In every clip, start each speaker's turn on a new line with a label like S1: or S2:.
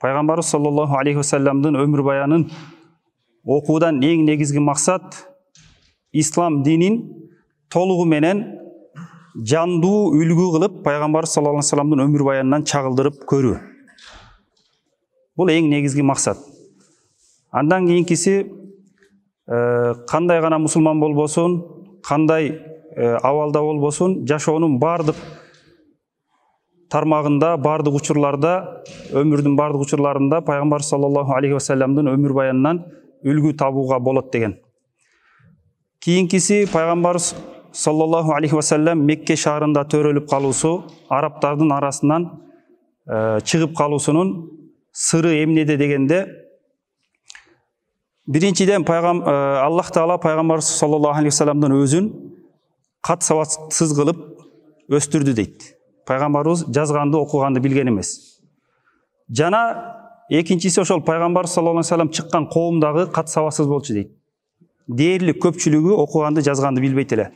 S1: Пайгамбарыбыз саллаллаху алейхи вассаламдын өмүр баянын окуудан эң негизги максат ислам динин толугу менен жандуу үлгү кылып пайгамбарыбыз саллаллаху алейхи вассаламдын өмүр баянынан чагылдырып көрүү. Бул эң негизги максат. Андан кийинкиси кандай гана мусулман болбосун, кандай абалда болбосун, жашоонун бардык тармагында, бардык учурларда, өмүрдүн бардык учурларында пайгамбар саллаллаху алейхи вассаламдын өмүр баянынан үлгү табууга болот деген. Кийинкиси пайгамбарыбыз саллаллаху алейхи вассалам Мекке шаарында төрөлүп калуусу, арабтардын арасынан чыгып калуусунун сыры эмнеде дегенде, биринчиден Аллах Таала пайгамбарыбыз саллаллаху алейхи вассаламдын өзүн кат сабатсыз кылып өстүрдү дейт. Пайгамбарыбыз жазганды окуганды билген эмес. Жана экинчиси ошол пайгамбар саллаллаху алейхи вассалам чыккан коомдагы кат сабатсыз болчу дейт. Дээрлик көпчүлүгү окуганды жазганды билбейт эле.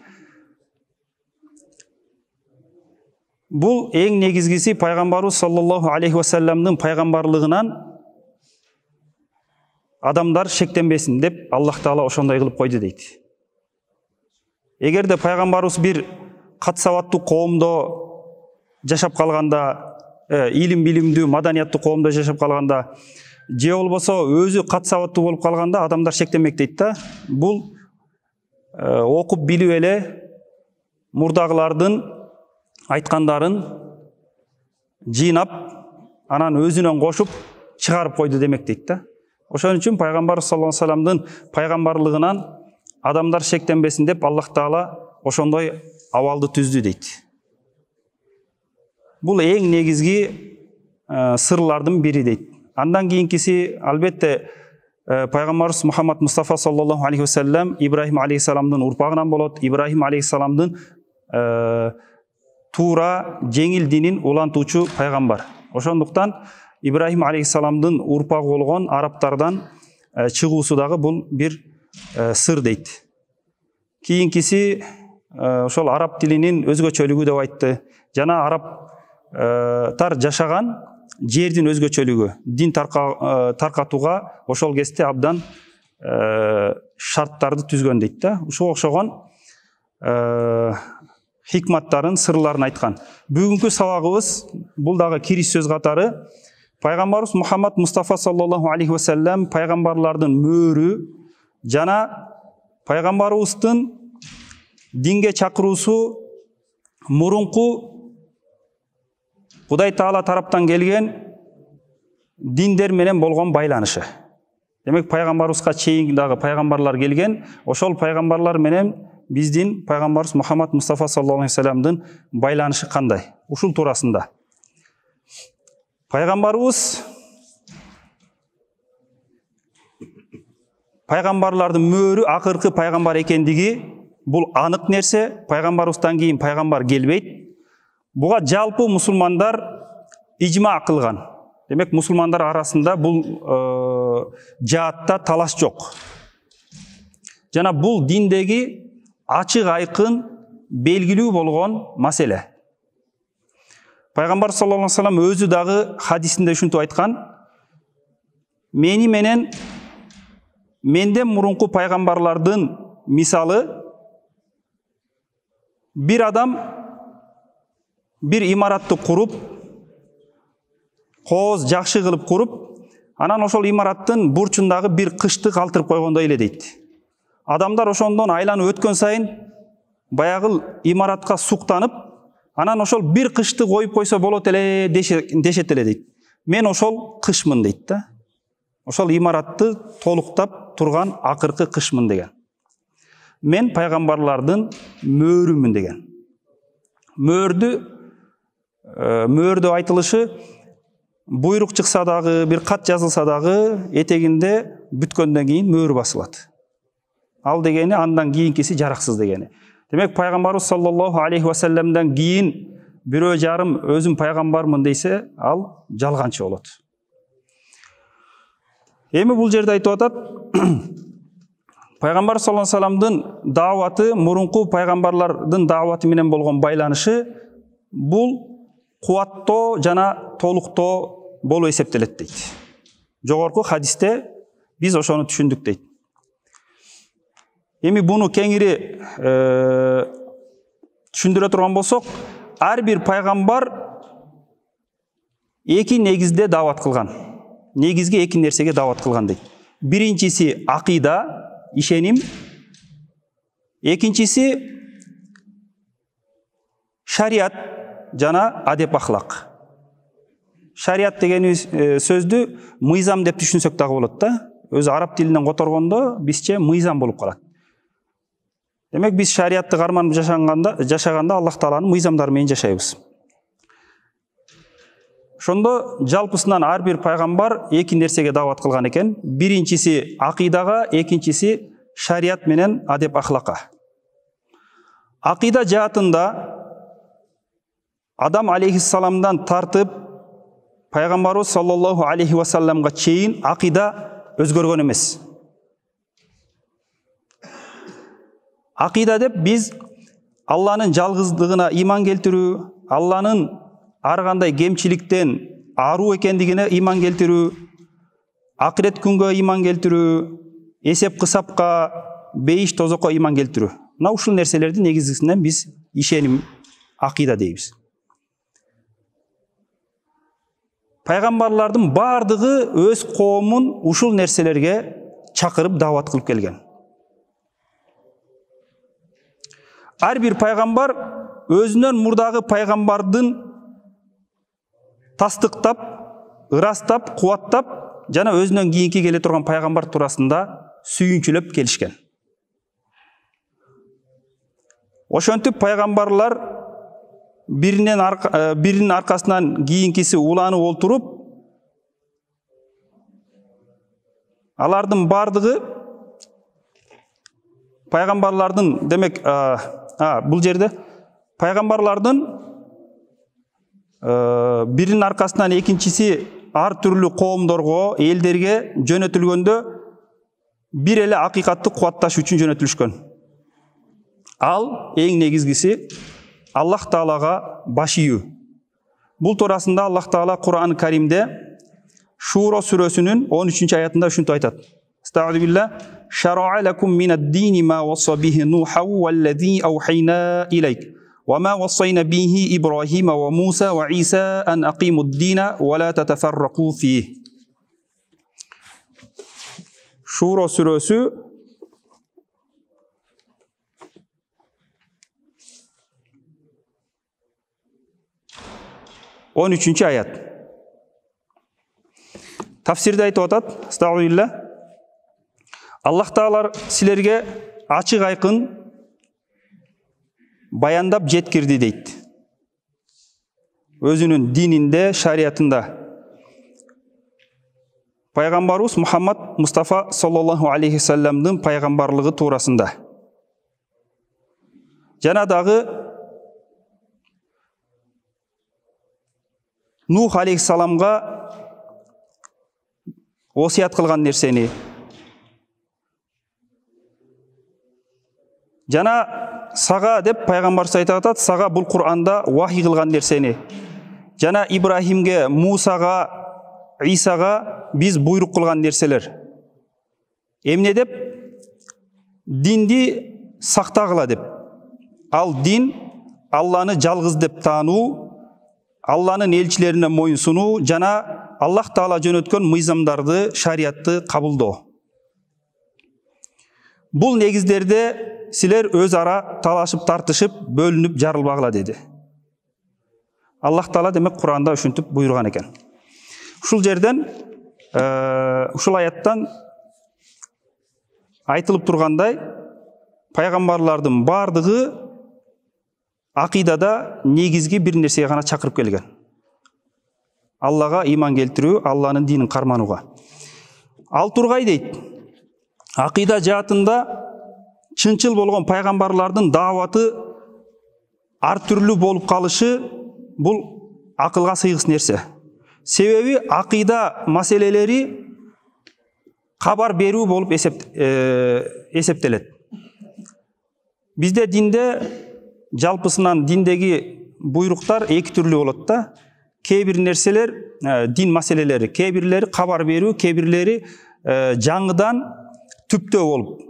S1: Бул эң негизгиси пайгамбарыбыз саллаллаху алейхи вассаламдын пайгамбарлыгынан адамдар шектенбесин деп Аллах Таала ошондой кылып койду дейт. Эгерде пайгамбарыбыз бир кат сабаттуу коомдо жашап калганда, илим билимдүү, маданияттуу коомдо жашап калганда, же болбосо өзү кат сабаттуу болуп калганда адамдар шектенмек дейт да. Бул окуп билип эле мурдагылардын айткандарын жыйнап, анан өзүнөн кошуп чыгарып койду демек дейт да. Ошон үчүн пайгамбар саллаллаху алейхи вассаламдын пайгамбарлыгынан адамдар шектенбесин деп Аллах Таала ошондой абалды түздү дейт. Бул эң негизги сырлардын бири дейт. Андан кийинкиси албетте пайгамбарыбыз Мухаммад Мустафа саллаллаху алейхи вассалам Ибрахим алейхиссаламдын урпагынан болот. Ибрахим алейхиссаламдын туура жеңил динин улантуучу пайгамбар. Ошондуктан Ибрахим алейхиссаламдын урпагы болгон арабтардан чыгуусу дагы бул бир сыр дейт. Кийинкиси ошол араб тилинин өзгөчөлүгү деп айтты. Жана арабтар жашаган жердин өзгөчөлүгү, дин таркатууга ошол кезде абдан шарттарды түзгөн дейт да. Ушуга окшогон хикматтарын, сырларын айткан. Бүгүнкү сабагыбыз бул дагы кириш сөз катары пайгамбарыбыз Мухаммад Мустафа саллаллаху алейхи вассалам пайгамбарлардын мөөрү жана пайгамбарыбыздын динге чакыруусу мурунку Кудай Таала тараптан келген диндер менен болгон байланышы. Демек пайгамбарыбызга чейин дагы пайгамбарлар келген, ошол пайгамбарлар менен биздин пайгамбарыбыз Мухаммад Мустафа саллаллаху алейхи вассаламдын байланышы кандай? Ушул туурасында. Пайгамбарыбыз пайгамбарлардын мөөрү акыркы пайгамбар экендиги бул анык нерсе. Пайгамбарыбыздан кийин пайгамбар келбейт. Буга жалпы мусулмандар ижма кылган. Демек мусулмандар арасында бул жаатта талаш жок. Жана бул диндеги ачык айкын белгилүү болгон маселе. Пайгамбар саллаллаху алейхи вассалам өзү дагы хадисинде ушинтип айткан: "Мени менен менден мурунку пайгамбарлардын мисалы бир адам бир имаратты куруп, кооз жакшы кылып куруп, анан ошол имараттын бурчундагы бир кышты калтырып койгондой эле" дейт. Адамдар ошондон айланып өткөн сайын баягы имаратка суктанып, анан ошол бир кышты коюп койсо болот эле дешет эле дейт. Мен ошол кышмын дейт да. Ошол имаратты толуктап турган акыркы кышмын деген. Мен пайгамбарлардын мөөрүмүн деген. Мөөрдө айтылышы буйрук чыкса дагы, бир кат жазылса дагы, этегинде бүткөндөн кийин мөөрү басылат. Ал дегени андан кийинкиси жараксыз дегени. Демек пайгамбарыбыз саллаллаху алейхи вассаламдан кийин бирөө жарым өзүм пайгамбармын дейсе, ал жалганчы болот. Эми бул жерде айтып атат, пайгамбар саллаллаху алейхи вассаламдын дааваты мурунку пайгамбарлардын дааваты менен болгон байланышы бул кубаттоо жана толуктоо болуп эсептелет дейт. Жогорку хадисте биз ошону түшүндүк дейт. Эми буну кеңири түшүндүрө турган болсок, ар бир пайгамбар эки негизде даават кылган. Негизги эки нерсеге даават кылган дейт. Биринчиси акыйда, ишеним. Экинчиси шариат жана адеп ахлак. Шариат деген сөздү мыйзам деп түшүнсөк дагы болот да. Өзү араб тилинен которгондо бизче мыйзам болуп калат. Демек биз шариатты карманып жашаганда Аллах Тааланын мыйзамдары менен жашайбыз. Ошондо жалпысынан ар бир пайгамбар эки нерсеге даават кылган экен. Биринчиси акыйдага, экинчиси шариат менен адеп ахлакка. Акыйда жаатында Адам алейхиссаламдан тартып пайгамбарыбыз саллаллаху алейхи ва салламга чейин акыйда өзгөргөн эмес. Акыйда деп биз Алланын жалгыздыгына иман келтирүү, Алланын ар кандай кемчиликтен аруу экендигине иман келтирүү, акырет күнгө иман келтирүү, эсеп кысапка, бейиш тозокко иман келтирүү. Мына ушул нерселерди негизгисинен биз ишеним, акыйда дейбиз. Пайгамбарлардын бардыгы өз коомун ушул нерселерге чакырып даават кылып келген. Ар бир пайгамбар өзүнөн мурдагы пайгамбардын тастыктап, ырастап, кубаттап жана өзүнөн кийинки келе турган пайгамбар туурасында сүйүнчүлөп келишкен. Ошентип пайгамбарлар биринин аркасынан кийинкиси уланып олтуруп, алардын бардыгы пайгамбарлардын, демек, бул жерде пайгамбарлардын биринин аркасынан экинчиси ар түрлүү коомдорго, элдерге жөнөтүлгөндө бир эле акыйкатты кубатташ үчүн жөнөтүлүшкөн. Ал эң негизгиси Аллах Таалага баш ийүү. Бул туурасында Аллах Таала Кур'ан Каримде Шуро сүрөсүнүн 13 аятында ушинтип айтат. Estağfirullah billah. Şara'a lekum mined-dini ma wassa bihi Nuha wallazi awhayna ilayk ve ma wassayna bihi İbrahim ve Musa ve İsa an aqimud-dina ve la tatafarraqu fihi. Şuro suresi 13 ayat. Tafsirde aytып атат. Estağfirullah. Allah Taala силерге ачык айкын баяндап жеткирди дейт. Өзүнүн дининде, шариятында. Пайгамбарыбыз Мухаммад Мустафа саллаллаху алейхи ва салламдын пайгамбарлыгы туурасында. Жана дагы Нух алейхиссаламга осият кылган нерсени, жана сага деп пайгамбарыбыз айтып атат, сага бул Кур'анда вахий кылган нерсени, жана Ибрахимге, Мусага, Исага биз буйрук кылган нерселер. Эмне деп? Динди сактагыла деп. Ал дин Алланы жалгыз деп таануу, Алланын элчилерине моюн сунуу жана Аллах Таала жөнөткөн мыйзамдарды, шариятты кабылдоо. Бул негиздерде силер өз ара талашып, тартышып, бөлүнүп жарылбагыла деди. Аллах Таала демек Кур'анда ушинтип буйруган экен. Ушул жерден, ушул аяттан айтылып тургандай, пайгамбарлардын бардыгы акыйдада негизги бир нерсеге гана чакырып келген. Аллага иман келтирүү, Алланын динин карманууга. Ал тургай дейт. Акыйда жаатында чынчыл болгон пайгамбарлардын дааваты ар түрлүү болуп калышы бул акылга сыйгыс нерсе. Себеби акыйда маселелери кабар берүү болуп эсептелет. Бизде динде жалпысынан диндеги буйруктар эки түрлүү болот да. кээ бир нерселер дин маселелери, кээ бирлери кабар берүү, кээ бирлери жаңыдан түптөө болуп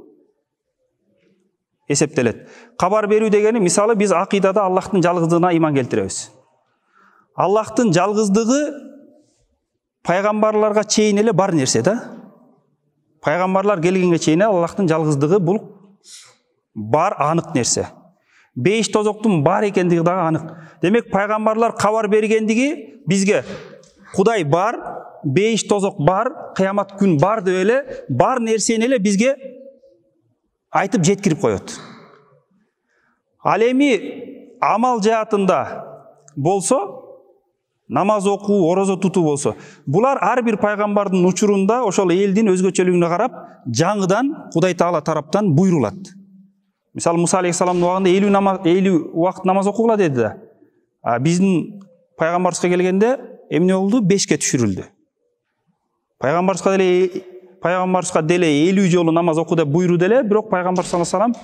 S1: эсептелет. Кабар берүү дегени мисалы биз акыйдада Аллахтын жалгыздыгына ыйман келтиребиз. Аллахтын жалгыздыгы пайгамбарларга чейин эле бар нерсе да. Пайгамбарлар келгенге чейин Аллахтын жалгыздыгы бул бар, анык нерсе. Бейиш тозоктун бар экендиги дагы анык. Демек пайгамбарлар кабар бергендиги бизге Кудай бар, бейиш тозок бар, кыямат күн бар деп эле бар нерсени эле бизге айтып жеткирип коет. Ал эми амал жаатында болсо, намаз окуу, орозо тутуу болсо, булар ар бир пайгамбардын учурунда ошол элдин өзгөчөлүгүнө карап жаңыдан Кудай Таала тараптан буйрулат. Мисалы Муса алейхиссаламдын убагында 50 убакыт намаз окугула деди да. Биздин пайгамбарыбызга келгенде эмне болду? 5ке түшүрүлдү. Пайгамбарыбызга деле 50 жолу намаз оку деп буйруду эле, бирок пайгамбар саллаллаху алейхи вассалам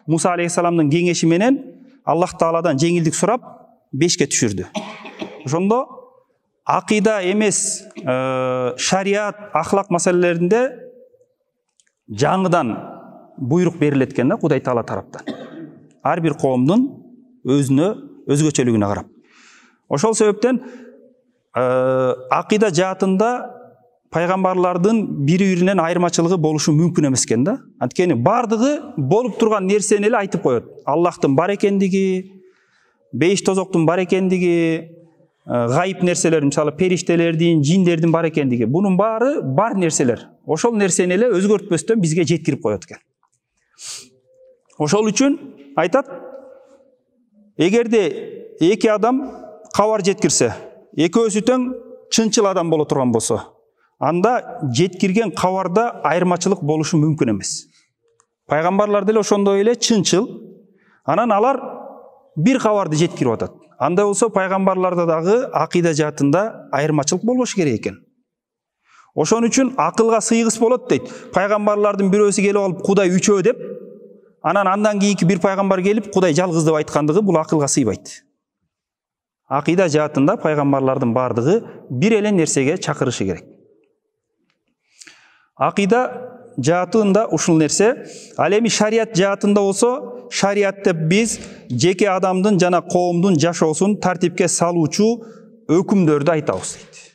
S1: Муса алейхиссаламдын кеңеши менен Аллах Тааладан жеңилдик сурап 5ке түшүрдү. Ошондо акыйда эмес, шариат, ахлак маселелеринде жаңыдан буйрук берилет экен да Кудай Таала тараптан. Ар бир коомдун өзгөчөлүгүнө карап. Ошол себептен акыйда жаатында пайгамбарлардын бири-биринен айырмачылыгы болушу мүмкүн эмес экен да. Анткени бардыгы болуп турган нерсени эле айтып коет. Аллахтын бар экендиги, бейиш тозоктун бар экендиги, гайып нерселер, мисалы периштелердин, жиндердин бар экендиги. Бунун баары бар нерселер. Ошол нерсени эле өзгөртпөстөн бизге жеткирип коет экен. Ошол үчүн айтат, эгерде эки адам кабар жеткирсе, экөөсү тең чынчыл адам боло турган болсо, анда жеткирген кабарда айырмачылык болушу мүмкүн эмес. Пайгамбарлар деле ошондой эле чынчыл, анан алар бир кабарды жеткирип атат. Андай болсо пайгамбарларда дагы акыйда жаатында айырмачылык болбошу керек экен. Ошон үчүн акылга сыйгыс болот дейт. Пайгамбарлардын бирөөсү келип алып Кудай үчөө деп, андан кийинки бир пайгамбар келип Кудай жалгыз деп айткандыгы бул акылга сыйбайт. Акыйда жаатында пайгамбарлардын бардыгы бир эле нерсеге чакырышы керек. Акыйда жаатында ушул нерсе. Ал эми шарият жаатында болсо, шарият деп биз жеке адамдын жана коомдун жашоосун тартипке салуучу өкүмдөрдү айтабыз дейт.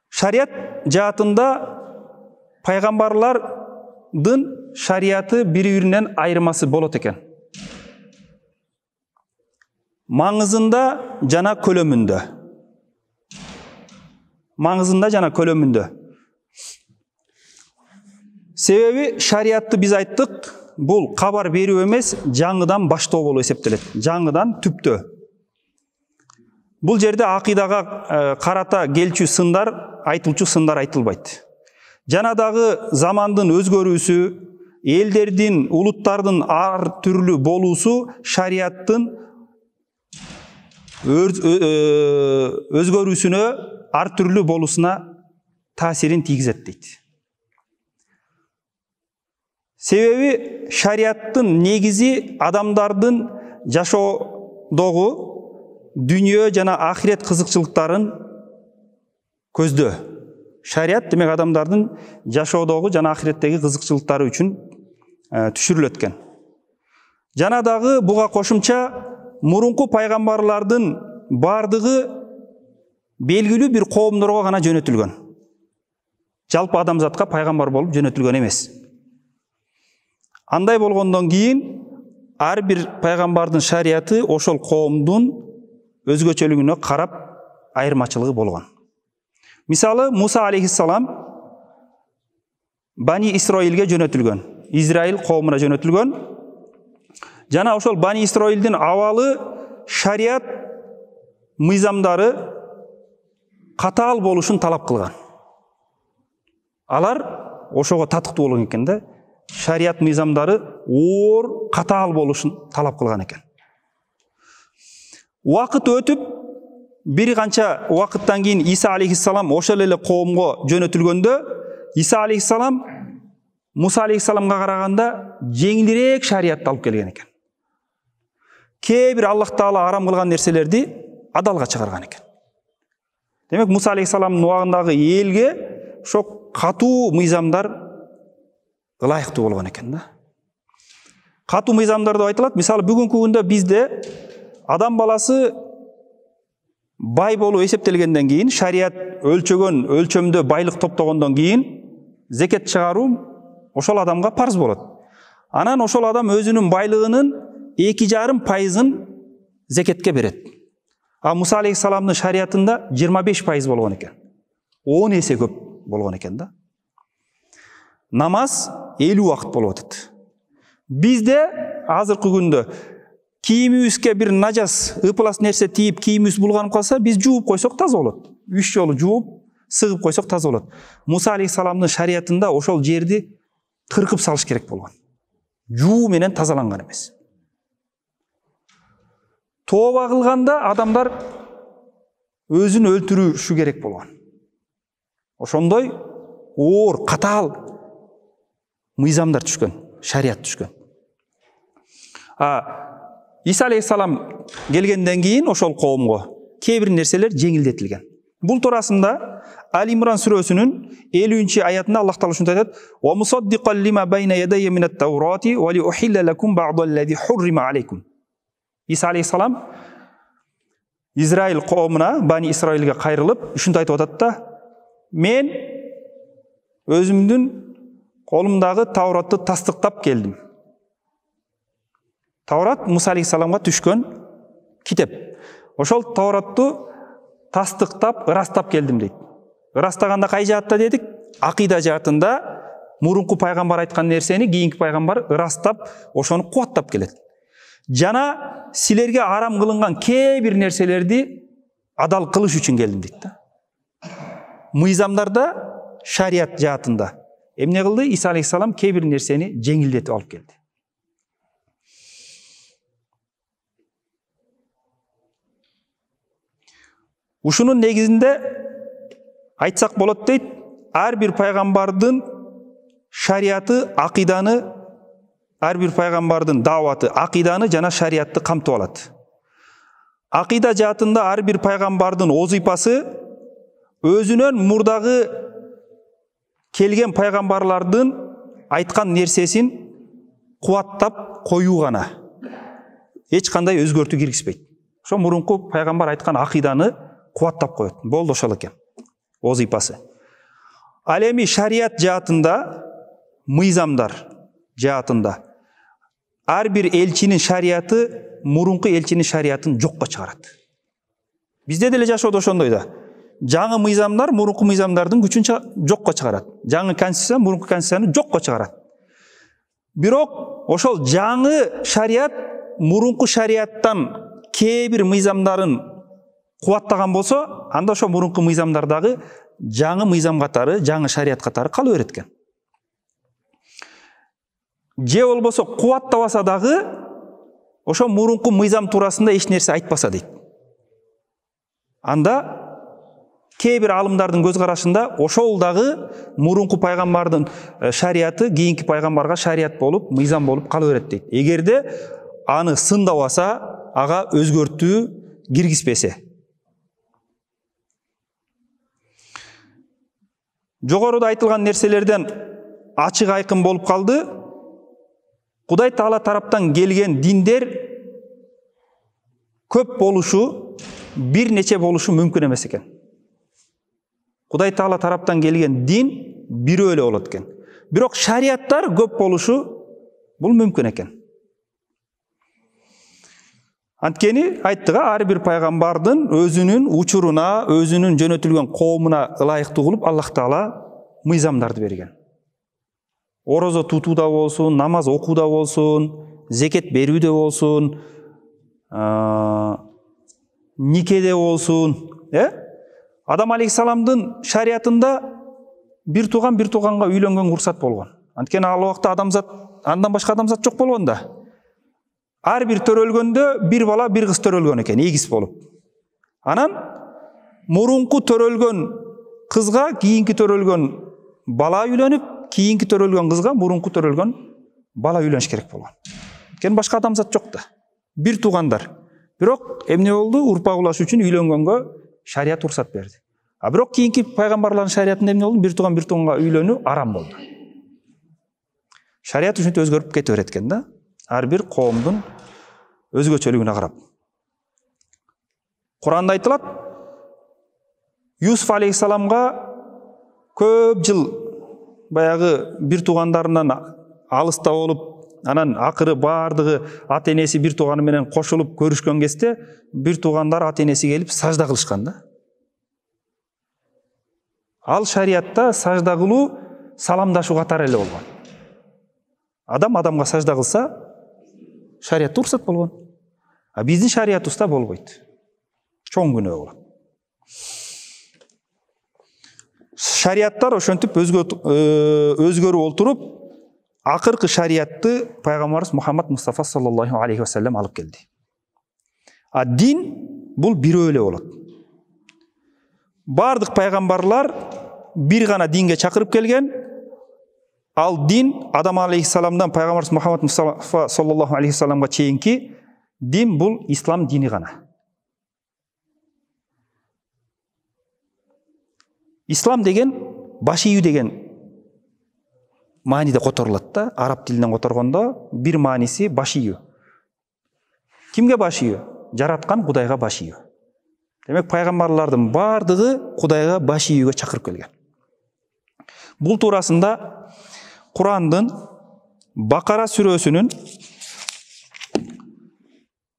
S1: Шарият жаатында пайгамбарлардын шарияты бири-биринен айырмасы болот экен. Маңызында жана көлөмүндө. Себеби шариятты биз айттык, бул кабар берүү эмес, жаңыдан баштоо болуп эсептелет. Жаңыдан түптөө. Бул жерде акыйдага карата келчү сындар, айтылчу сындар айтылбайт. Жана дагы замандын өзгөрүүсү, элдердин, улуттардын ар түрлүү болуусу шарияттын өзгөрүүсүнө, ар түрлүү болуусуна таасирин тийгизет дейт. Себеби шарияттын негизи адамдардын жашоодогу дүнүйө жана ахирет кызыкчылыктарын көздөө. Шарият демек адамдардын жашоодогу жана ахиреттеги кызыкчылыктары үчүн түшүрүлөт экен. Жана дагы буга кошумча мурунку пайгамбарлардын бардыгы белгилүү бир коомдорго гана жөнөтүлгөн. Жалпы адамзатка пайгамбар болуп жөнөтүлгөн эмес. Андай болгондон кийин ар бир пайгамбардын шарияты ошол коомдун өзгөчөлүгүнө карап айырмачылыгы болгон. Мисалы Муса алейхиссалам Бани Исраилге жөнөтүлгөн, Израиль коомуна жөнөтүлгөн. Жана ошол Бани Исраилдин абалы шарият мыйзамдары катаал болушун талап кылган. Алар ошого татыктуу болгон экен да. Шарият мыйзамдары оор, катаал болушун талап кылган экен. Убакыт өтүп, бир канча убакыттан кийин Иса алейхиссалам ошол эле коомго жөнөтүлгөндө, Иса алейхиссалам Муса алейхиссаламга караганда жеңилирээк шариятты алып келген экен. Кээ бир Аллах Таала арам кылган нерселерди адалга чыгарган экен. Демек Муса алейхиссаламдын убагындагы элге ошо катуу мыйзамдар ылайыктуу болгон экен да. Катуу мыйзамдар деп айтылат. Мисалы бүгүнкү күндө бизде адам баласы бай болуу эсептелгенден кийин, шарият өлчөгөн өлчөмдө байлык топтогондон кийин зекет чыгаруу ошол адамга парз болот. Анан ошол адам өзүнүн байлыгынын 2,5% зекетке берет. А Муса алейхиссаламдын шариятында 25% болгон экен. 10 эсе көп болгон экен да. Намаз 50 убакыт болуп атат. Бизде азыркы күндө кийимибизге бир нажас, ыпылас нерсе тийип кийимибиз булганып калса, биз жууп койсок таза болот. 3 жолу жууп, сыгып койсок таза болот. Муса алейхиссаламдын шариятында ошол жерди кыркып салыш керек болгон. Жуу менен тазаланган эмес. Тооба кылганда адамдар өзүн өлтүрүшү керек болгон. Ошондой оор, катаал мыйзамдар түшкөн, шарият түшкөн. Иса алейхиссалам келгенден кийин ошол коомго кээ бир нерселер жеңилдетилген. Бул туурасында Али Имран сүрөсүнүн 50 аятында Аллах Таала ушундай айтат: "Ва мусаддиқан лима байна ядайя минат таурати ва ли ухилла лакум ба'даллади хуррима алейкум." Иса алейхиссалам Израиль коомуна, Бани Исраилге кайрылып, ушундай айтып атат да: "Мен өзүмдүн колумдагы Тауратты тастыктап келдим." Таурат Муса алейхиссаламга түшкөн китеп. Ошол Тауратты тастыктап, ырастап келдим дейт. Ырастаганда кай жаатта дедик? Акыйда жаатында мурунку пайгамбар айткан нерсени кийинки пайгамбар ырастап, ошону кубаттап келет. Жана силерге арам кылынган кээ бир нерселерди адал кылыш үчүн келдим дейт да. Мыйзамдарда, шарият жаатында эмне кылды? Иса алейхиссалам кээ бир нерсени жеңилдетип алып келди. Ушунун негизинде айтсак болот дейт, ар бир пайгамбардын шариаты, акыйданы, ар бир пайгамбардын дааваты, акыйданы жана шариятты камтып алат. Акыйда жаатында ар бир пайгамбардын озыйпасы өзүнөн мурдагы келген пайгамбарлардын айткан нерсесин кубаттап коюу гана. Эч кандай өзгөртүү киргизбейт. Ошо мурунку пайгамбар айткан акыйданы кубаттап коет. Болду ошол экен. Озыйпасы. Ал эми шарият жаатында, мыйзамдар жаатында ар бир элчинин шарияты мурунку элчинин шариятын жокко чыгарат. Бизде деле жашоодо ошондой да. Жаңы мыйзамдар мурунку мыйзамдардын күчүн жокко чыгарат. Жаңы конституция мурунку конституцияны жокко чыгарат. Бирок ошол жаңы шарият мурунку шарияттан кээ бир мыйзамдарын кубаттаган болсо, анда ошо мурунку мыйзамдардагы жаңы мыйзам катары, жаңы шарият катары кала берет экен. Же болбосо кубаттабаса дагы ошо мурунку мыйзам туурасында эч нерсе айтпаса дейт. Анда кээ бир алымдардын көз карашында ошол дагы мурунку пайгамбардын шарияты кийинки пайгамбарга шарият болуп, мыйзам болуп кала берет дейт. Эгерде аны сындабаса, ага өзгөртүү киргизбесе. Жогоруда айтылган нерселерден ачык айкын болуп калды. Кудай Таала тараптан келген диндер көп болушу, бир нече болушу мүмкүн эмес экен. Кудай Таала тараптан келген дин бирөө эле болот экен. Бирок шарияттар көп болушу бул мүмкүн экен. Анткени айттыга ар бир пайгамбардын өзүнүн учуруна, өзүнүн жөнөтүлгөн коомуна ылайыктуу кылып Аллах Таала мыйзамдарды берген. Орозо тутууда болсун, намаз окууда болсун, зекет берүүдө болсун, никеде болсун, Адам алейхиссаламдын шариятында бир тууганга үйлөнгөн уруксат болгон. Анткени ал убакта адамзат, андан башка адамзат жок болгон да. Ар бир төрөлгөндө бир бала, бир кыз төрөлгөн экен, эгиз болуп. Анан мурунку төрөлгөн кызга кийинки төрөлгөн бала үйлөнүп, кийинки төрөлгөн кызга мурунку төрөлгөн бала үйлөнүш керек болгон. Анткени башка адамзат жок да. Бир туугандар. Бирок эмне болду? Урпак улаш үчүн үйлөнгөнгө шарият уруксат берди. А бирок кийинки пайгамбарлардын шариятында эмне болду? Бир туганга үйлөнүү арам болду. Шарият ушинтип өзгөрүп кете берет экен да. Ар бир коомдун өзгөчөлүгүнө карап. Куранда айтылат, Юсуф алейхиссаламга көп жыл баягы бир туугандарынан алыста болуп, анан акыры бардыгы ата-энеси бир тууганы менен кошулуп көрүшкөн кезде бир туугандар ата-энеси келип сажда кылышкан да. Ал шариятта сажда кылуу саламдашуу катары эле болгон. Адам адамга сажда кылса, шариятта уруксат болгон. А биздин шариятыбызда болбойт. Чоң күнөө болот. Шариаттар ошентип өзгөрүп олтуруп, акыркы шариятты пайгамбарыбыз Мухаммад Мустафа саллаллаху алейхи вассалам алып келди. А дин бул бирөө эле болот. Бардык пайгамбарлар бир гана динге чакырып келген. Ал дин Адам алейхиссаламдан пайгамбарыбыз Мухаммад Мустафа саллаллаху алейхи вассаламга чейинки дин бул ислам дини гана. Ислам деген баш ийүү деген мааниде которулат да. Араб тилинен которгондо бир мааниси баш ийүү. Кимге баш ийүү? Жараткан Кудайга баш ийүү. Демек пайгамбарлардын бардыгы Кудайга баш ийүүгө чакырып келген. Бул туурасында Курандын Бакара сүрөсүнүн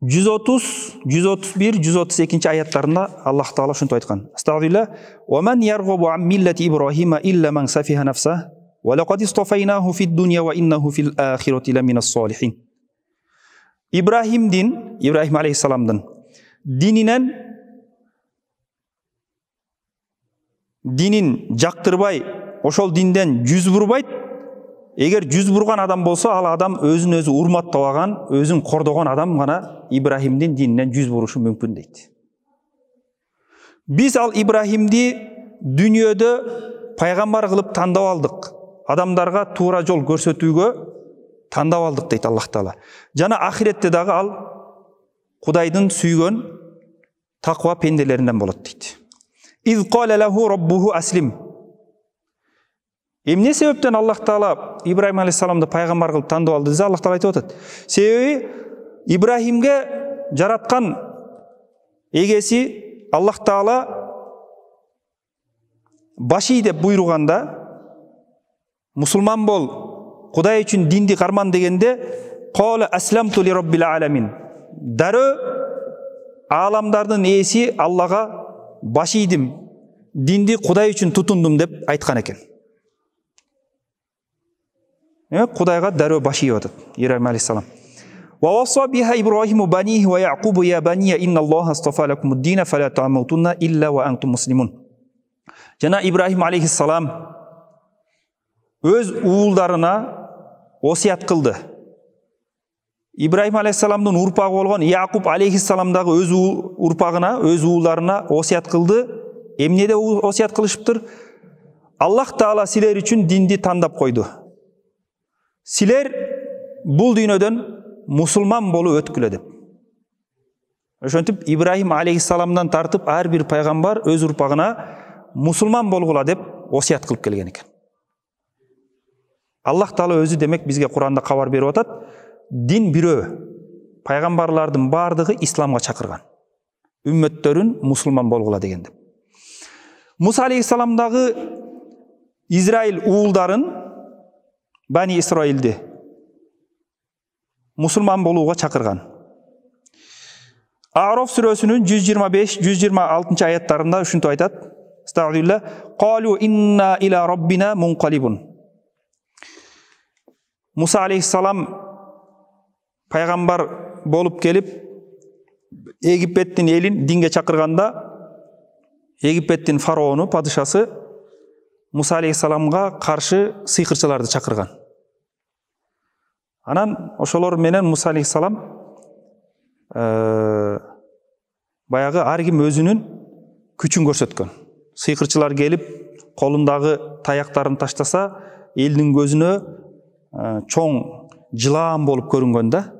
S1: 130, 131, 132 аяттарында Аллах Таала ушинтип айткан. Астагфирулла. "Ва ман яргабу ан миллати Ибрахима илля ман сафиха нафса, ва лакад истафайнаху фид дунья ва иннаху фил ахирати ламинас солихин." Ибрахим алейхиссаламдын динин жактырбай, ошол динден жүз бурбайт. Эгер жүз бурган адам болсо, ал адам өзүн өзү урматтабаган, өзүн кордогон адам гана Ибрахимдин дининен жүз бурушу мүмкүн дейт. Биз ал Ибрахимди дүйнөдө пайгамбар кылып тандап алдык. Адамдарга туура жол көрсөтүүгө тандап алдык дейт Аллах Таала. Жана ахиретте дагы ал Кудайдын сүйгөн таква пенделеринен болот дейт. "Из кала лаху раббуху аслим." Эмне себептен Аллах Таала Ибрахим алейхиссаламды пайгамбар кылып тандап алды десе, Аллах Таала айтып атат. Себеби Ибрахимге жараткан эгеси Аллах Таала баши деп буйруганда, мусулман бол, Кудай үчүн динди карман дегенде, "Кала асламту ли раббил аламин." Дарөө аламдардын ээси Аллага башидим, динди Кудай үчүн тутундум деп айткан экен. Кудайга дарөө баш ийип атат Ибрахим алейхиссалам. "Ва васа биха Ибрахиму банихи ва Яъкубу я бания инналлаха астафа лакумуд дина фала таъмутунна илля ва антум муслимун." Жана Ибрахим алейхиссалам өз уулдарына осият кылды. Ибрахим алейхиссаламдын урпагы болгон Яъкуб алейхиссалам дагы өз урпагына, өз уулдарына осият кылды. Эмнеде осият кылышыптыр? Аллах Таала силер үчүн динди тандап койду. Силер бул дүйнөдөн мусулман болуп өткүлө деп. Ошентип Ибрахим алейхиссаламдан тартып ар бир пайгамбар өз урпагына мусулман болгула деп осият кылып келген экен. Аллах Таала өзү демек бизге Куранда кабар берип атат. Дин бирөө. Пайгамбарлардын бардыгы исламга чакырган. Үммөттөрүн мусулман болгула деген деп. Муса алейхиссаламдагы Израиль уулдарын, Бани Исраилди мусулман болууга чакырган. А'роф сүрөсүнүн 125-126 аяттарында ушинтип айтат. Астагфирулла. "Қалу инна иля раббина мунқалибун." Муса алейхиссалам пайгамбар болуп келип, Египеттин элин динге чакырганда, Египеттин фараону, падышасы Муса алейхиссаламга каршы сыйкырчыларды чакырган. Анан ошолор менен Муса алейхиссалам баягы ар ким өзүнүн күчүн көрсөткөн. Сыйкырчылар келип, колундагы таяктарын таштаса, элдин көзүнө чоң жылаан болуп көрүнгөн да.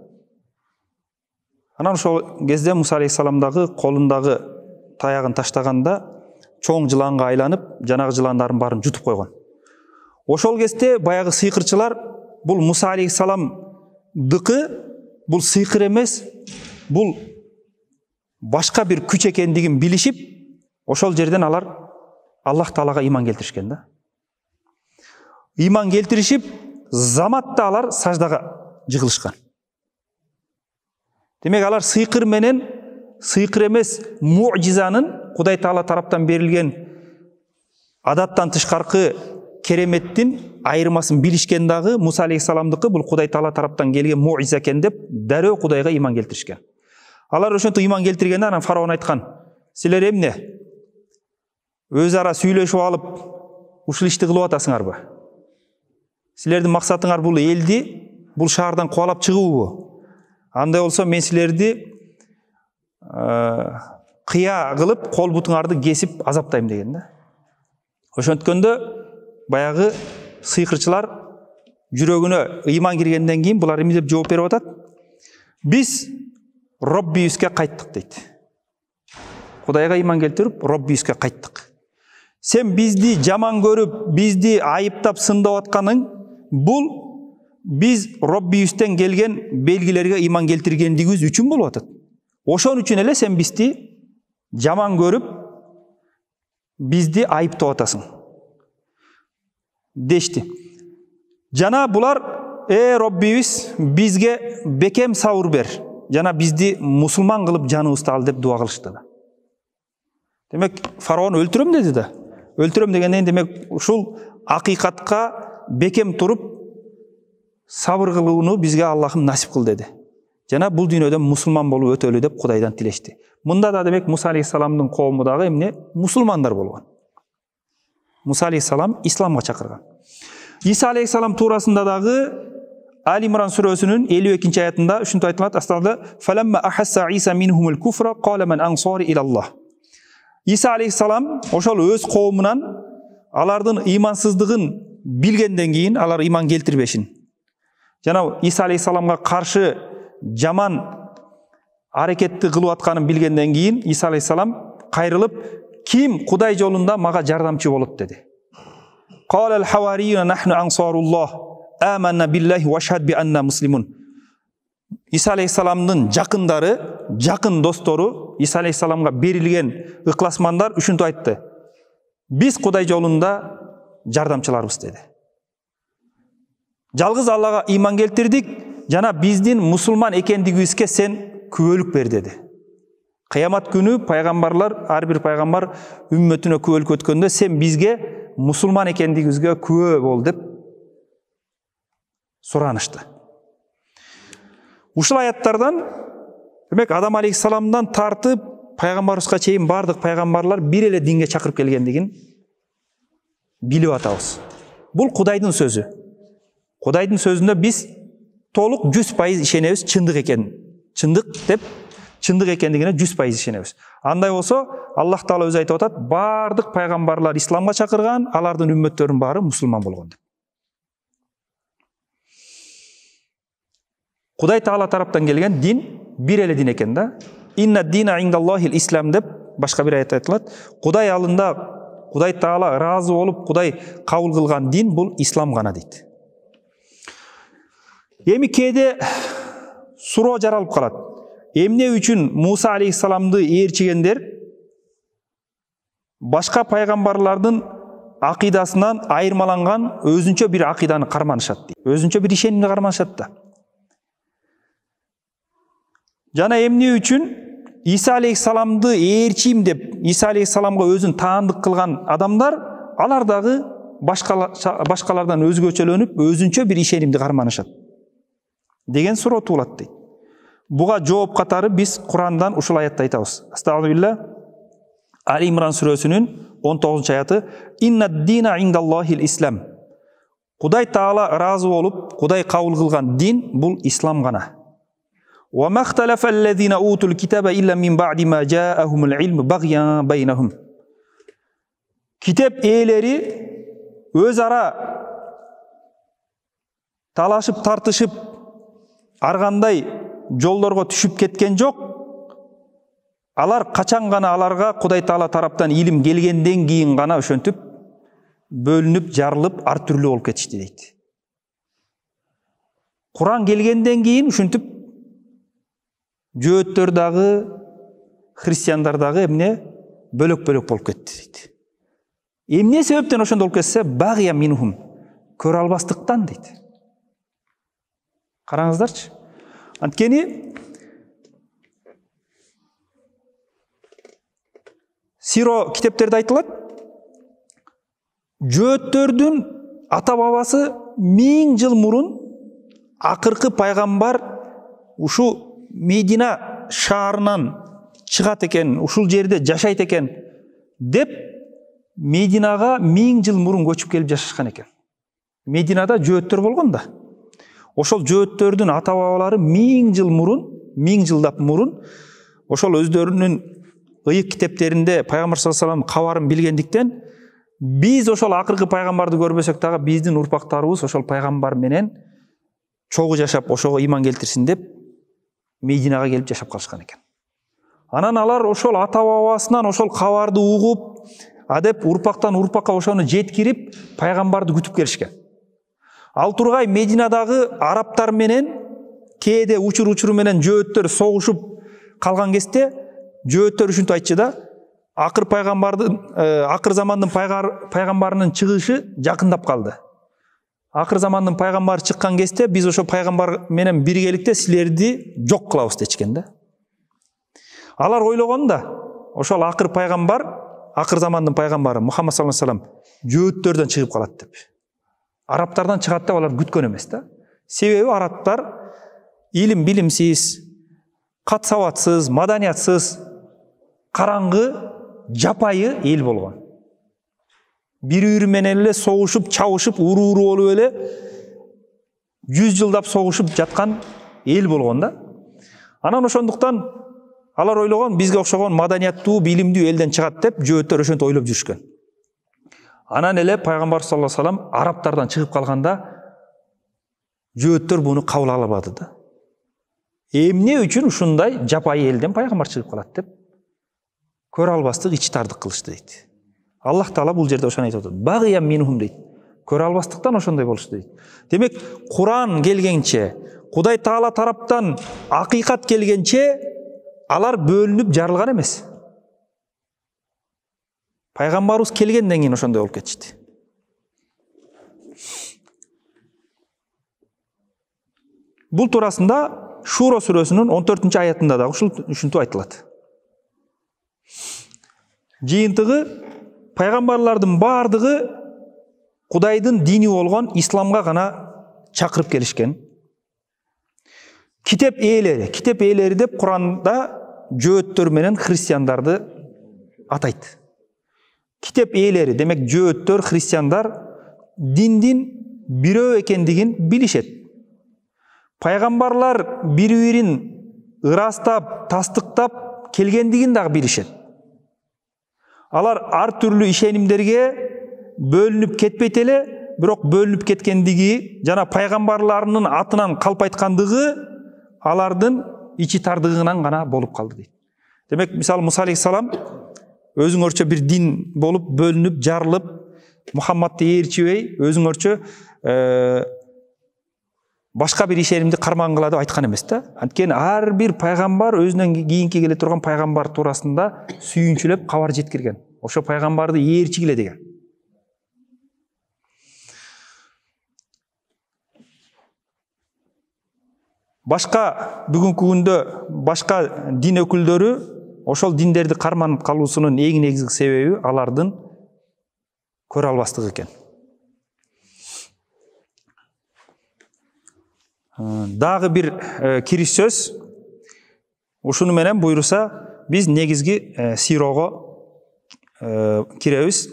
S1: Анан ошол кезде Муса алейхисаламдагы колундагы таягын таштаганда чоң жыланга айланып, жанагы жыландардын баарын жутуп койгон. Ошол кезде баягы сыйкырчылар бул Муса алейхисаламдыкы бул сыйкыр эмес, бул башка бир күч экендигин билишип, ошол жерден алар Аллах Таалага иман келтиришкен да. Иман келтиришип, заматта алар саждага жыгылышкан. Демек алар сыйкыр менен сыйкыр эмес муъжизанын Кудай Таала тараптан берилген адаттан тышкаркы кереметтин айырмасын билишкен дагы Муса алейхисаламдыкы бул Кудай Таала тараптан келген муъжиза экен деп дарөө Кудайга иман келтиришкен. Алар ошентип иман келтиргенде анан фараон айткан: "Силер эмне? Өз ара сүйлөшүп алып ушул ишти кылып атасыңарбы? Силердин максатыңар бул элди, бул шаардан кубалап чыгуубу? Андай болсо мен силерди кыя кылып, кол бутуңарды кесип азаптайм" деген да. Ошонткөндө баягы сыйкырчылар жүрөгүнө ыйман киргенден кийин булар эмне деп жооп берип атат? "Биз Роббибизге кайттык" дейт. Кудайга иман келтирип, Роббибизге кайттык. Сен бизди жаман көрүп, бизди айыптап сындап атканың бул биз Роббибизден келген белгилерге иман келтиргендигибиз үчүн болуп атат. Ошон үчүн эле сен бизди жаман көрүп, бизди айыптап атасың дешти. Жана булар: Роббибиз бизге бекем сабыр бер, жана бизди мусулман кылып жаныбызды ал деп дуа кылышты да. Демек фараон өлтүрөм деди да. Өлтүрөм дегенден демек ушул акыйкатка бекем туруп сабыр кылууну бизге Аллахым насип кыл деди. Жана бул дүйнөдөн мусулман болуп өтөлү деп Кудайдан тилешти. Мында да демек Муса алейхисаламдын коому дагы эмне? Мусулмандар болгон. Муса алейхисалам исламга чакырган. Иса алейхисалам туурасында дагы Али Имран сүрөсүнүн 52-аятында ушинтип айтылат: "Астагда фаламма ахасса Иса минхумул куфра кала ман ансари илаллах." Иса алейхисалам ошол өз коомунан алардын ыймансыздыгын билгенден кийин алар ыйман келтирбешин. Жана Иса алейхисаламга каршы жаман аракетти кылып атканын билгенден кийин Иса алейхисалам кайрылып: "Ким Кудай жолунда мага жардамчы болот?" деди. "Қалал хаварiyuna нахну ансаруллах, аманна биллахи ва шахад би анна муслимун." Иса алейхисаламдын жакындары, жакын достору, Иса алейхисаламга берилген ыкласмандар ушинтип айтты: "Биз Кудай жолунда жардамчыларбыз" деди. "Жалгыз Аллага иман келтирдик, жана биздин мусулман экендигибизге сен күбөлүк бер" деди. Кыямат күнү пайгамбарлар, ар бир пайгамбар үммөтүнө күбөлүк өткөндө сен бизге мусулман экендигибизге күбө бол деп суранышты. Ушул аяттардан демек Адам алейхисаламдан тартып пайгамбарыбызга чейин бардык пайгамбарлар бир эле динге чакырып келгендигин билип атабыз. Бул Кудайдын сөзү. Кудайдын сөзүндө биз толук 100% ишенебиз, чындык экен. Чындык деп чындык экендигине 100% ишенебиз. Андай болсо Аллах Таала өзү айтып атат: "Бардык пайгамбарлар исламга чакырган, алардын үммөттөрүнүн баары мусулман болгон" деп. Кудай Таала тараптан келген дин бир эле дин экен да. "Инна дина индаллахил ислам" деп башка бир аятта айтылат. Кудай алында, Кудай Таала ыраазы болуп, Кудай кабыл кылган дин бул ислам гана дейт. Эми кээде суроо жаралып калат. Эмне үчүн Муса алейхисаламды ээрчигендер башка пайгамбарлардын акыйдасынан айырмаланган өзүнчө бир акыйданы карманышат дейт. Өзүнчө бир ишенимди карманышат да. Жана эмне үчүн Иса алейхисаламды ээрчим деп Иса алейхисаламга өзүн таандык кылган адамдар, алар дагы башкалардан өзгөчөлөнүп, өзүнчө бир ишенимди карманышат деген суроо туулат дейт. Буга жооп катары биз Курандан ушул аятты айтабыз. Астагфирулла. Али Имран сүрөсүнүн 19-аяты: "Инна дина индаллахил ислам." Кудай Таала ыраазы болуп, Кудай кабыл кылган дин бул ислам гана. "Ва махталафа аллазина утул китаба илля мин баъди ма жаахумул илм багьян байнахум." Китеп ээлери өз ара талашып тартышып, ар кандай жолдорго түшүп кеткен жок. Алар качан гана аларга Кудай Таала тараптан илим келгенден кийин гана ошентип бөлүнүп, жарылып, ар түрлүү болуп кетишти дейт. Куран келгенден кийин ушинтип жөөттөр дагы, христиандар дагы эмне бөлөк-бөлөк болуп кетти дейт. Эмне себептен ошондой болуп кетсе, багия минхум, көрө албастыктан дейт. Караңыздарчы. Анткени Сиро китептерде айтылат, жөөттөрдүн ата бабасы 1000 жыл мурун акыркы пайгамбар ушу Медина шаарынан чыгат экен, ушул жерде жашайт экен деп Мединага 1000 жыл мурун көчүп келип жашашкан экен. Мединада жөөттөр болгон да. Ошол жөөттөрдүн ата бабалары 1000 жыл мурун, 1000 жылдап мурун ошол өздөрүнүн ыйык китептеринде пайгамбар саллаллаху алейхи вассалам кабарын билгендиктен биз ошол акыркы пайгамбарды көрбөсөк дагы биздин урпактарыбыз ошол пайгамбар менен чогуу жашап ошого ыйман келтирсин деп Мединага келип жашап калышкан экен. Анан алар ошол ата бабасынан ошол кабарды угуп, адеп урпактан урпакка ошону жеткирип пайгамбарды күтүп келишкен. Ал тургай Мединадагы арабтар менен кээде учур менен жөөттөр согушуп калган кезде жөөттөр ушинтип айтчу да, акыр замандын пайгамбарынын чыгышы жакындап калды. Акыр замандын пайгамбары чыккан кезде биз ошо пайгамбар менен биргеликте силерди жок кылабыз дечкен да. Алар ойлогон да, ошол акыр пайгамбар, акыр замандын пайгамбары Мухаммад саллаллаху алейхи вассалам жөөттөрдөн чыгып калат деп. Арабтардан чыгат деп алар күткөн эмес да. Себеби арабтар илим билимсиз, кат сабатсыз, маданиятсыз, караңгы, жапайы эл болгон. Бири-бири менен эле согушуп, чабышып, уруу-уруу болуп эле 100 жылдап согушуп жаткан эл болгон да. Анан ошондуктан алар ойлогон, бизге окшогон маданияттуу, билимдүү элден чыгат деп жөөттөр ошентип ойлоп жүрүшкөн. Анан эле пайгамбар саллаллаху алейхи вассалам арабтардан чыгып калганда жөөттөр буну кабыл ала албады да. Эмне үчүн ушундай жапайы элден пайгамбар чыгып калат деп көрө албастык, ич тардык кылышты дейт. Аллах Таала бул жерде ошону айтып атат. Багия минхум дейт. Көрө албастыктан ошондой болушту дейт. Демек, Куран келгенче, Кудай Таала тараптан акыйкат келгенче алар бөлүнүп жарылган эмес. Пайгамбарыбыз келгенден кийин ошондой болуп кетишти. Бул туурасында Шуро сүрөсүнүн 14-аятында да ушинтип айтылат. Жыйынтыгы пайгамбарлардын бардыгы Кудайдын дини болгон исламга гана чакырып келишкен. Китеп ээлери деп Куранда жөөттөр менен христиандарды атайт. Китеп ээлери, демек жөөттөр, христиандар диндин бирөө экендигин билишет. Пайгамбарлар бири-бирин ырастап, тастыктап келгендигин дагы билишет. Алар ар түрлүү ишенимдерге бөлүнүп кетпейт эле, бирок бөлүнүп кеткендиги жана пайгамбарларынын атынан калп айткандыгы алардын ичи тардыгынан гана болуп калды дейт. Демек, мисалы Муса алейхиссалам өзүңөрчө бир дин болуп бөлүнүп, жарылып, Мухаммадты ээрчибей, өзүңөрчө башка бир ишенимди карман кыла деп айткан эмес да. Анткени ар бир пайгамбар өзүнөн кийинки келе турган пайгамбар туурасында сүйүнчүлөп кабар жеткирген. Ошо пайгамбарды ээрчигиле деген. Башка бүгүнкү күндө башка дин өкүлдөрү ошол диндерди карманып калуусунун эң негизги себеби алардын көрө албастыгы экен. Дагы бир кириш сөз. Ушуну менен буйруса биз негизги сирого киребиз.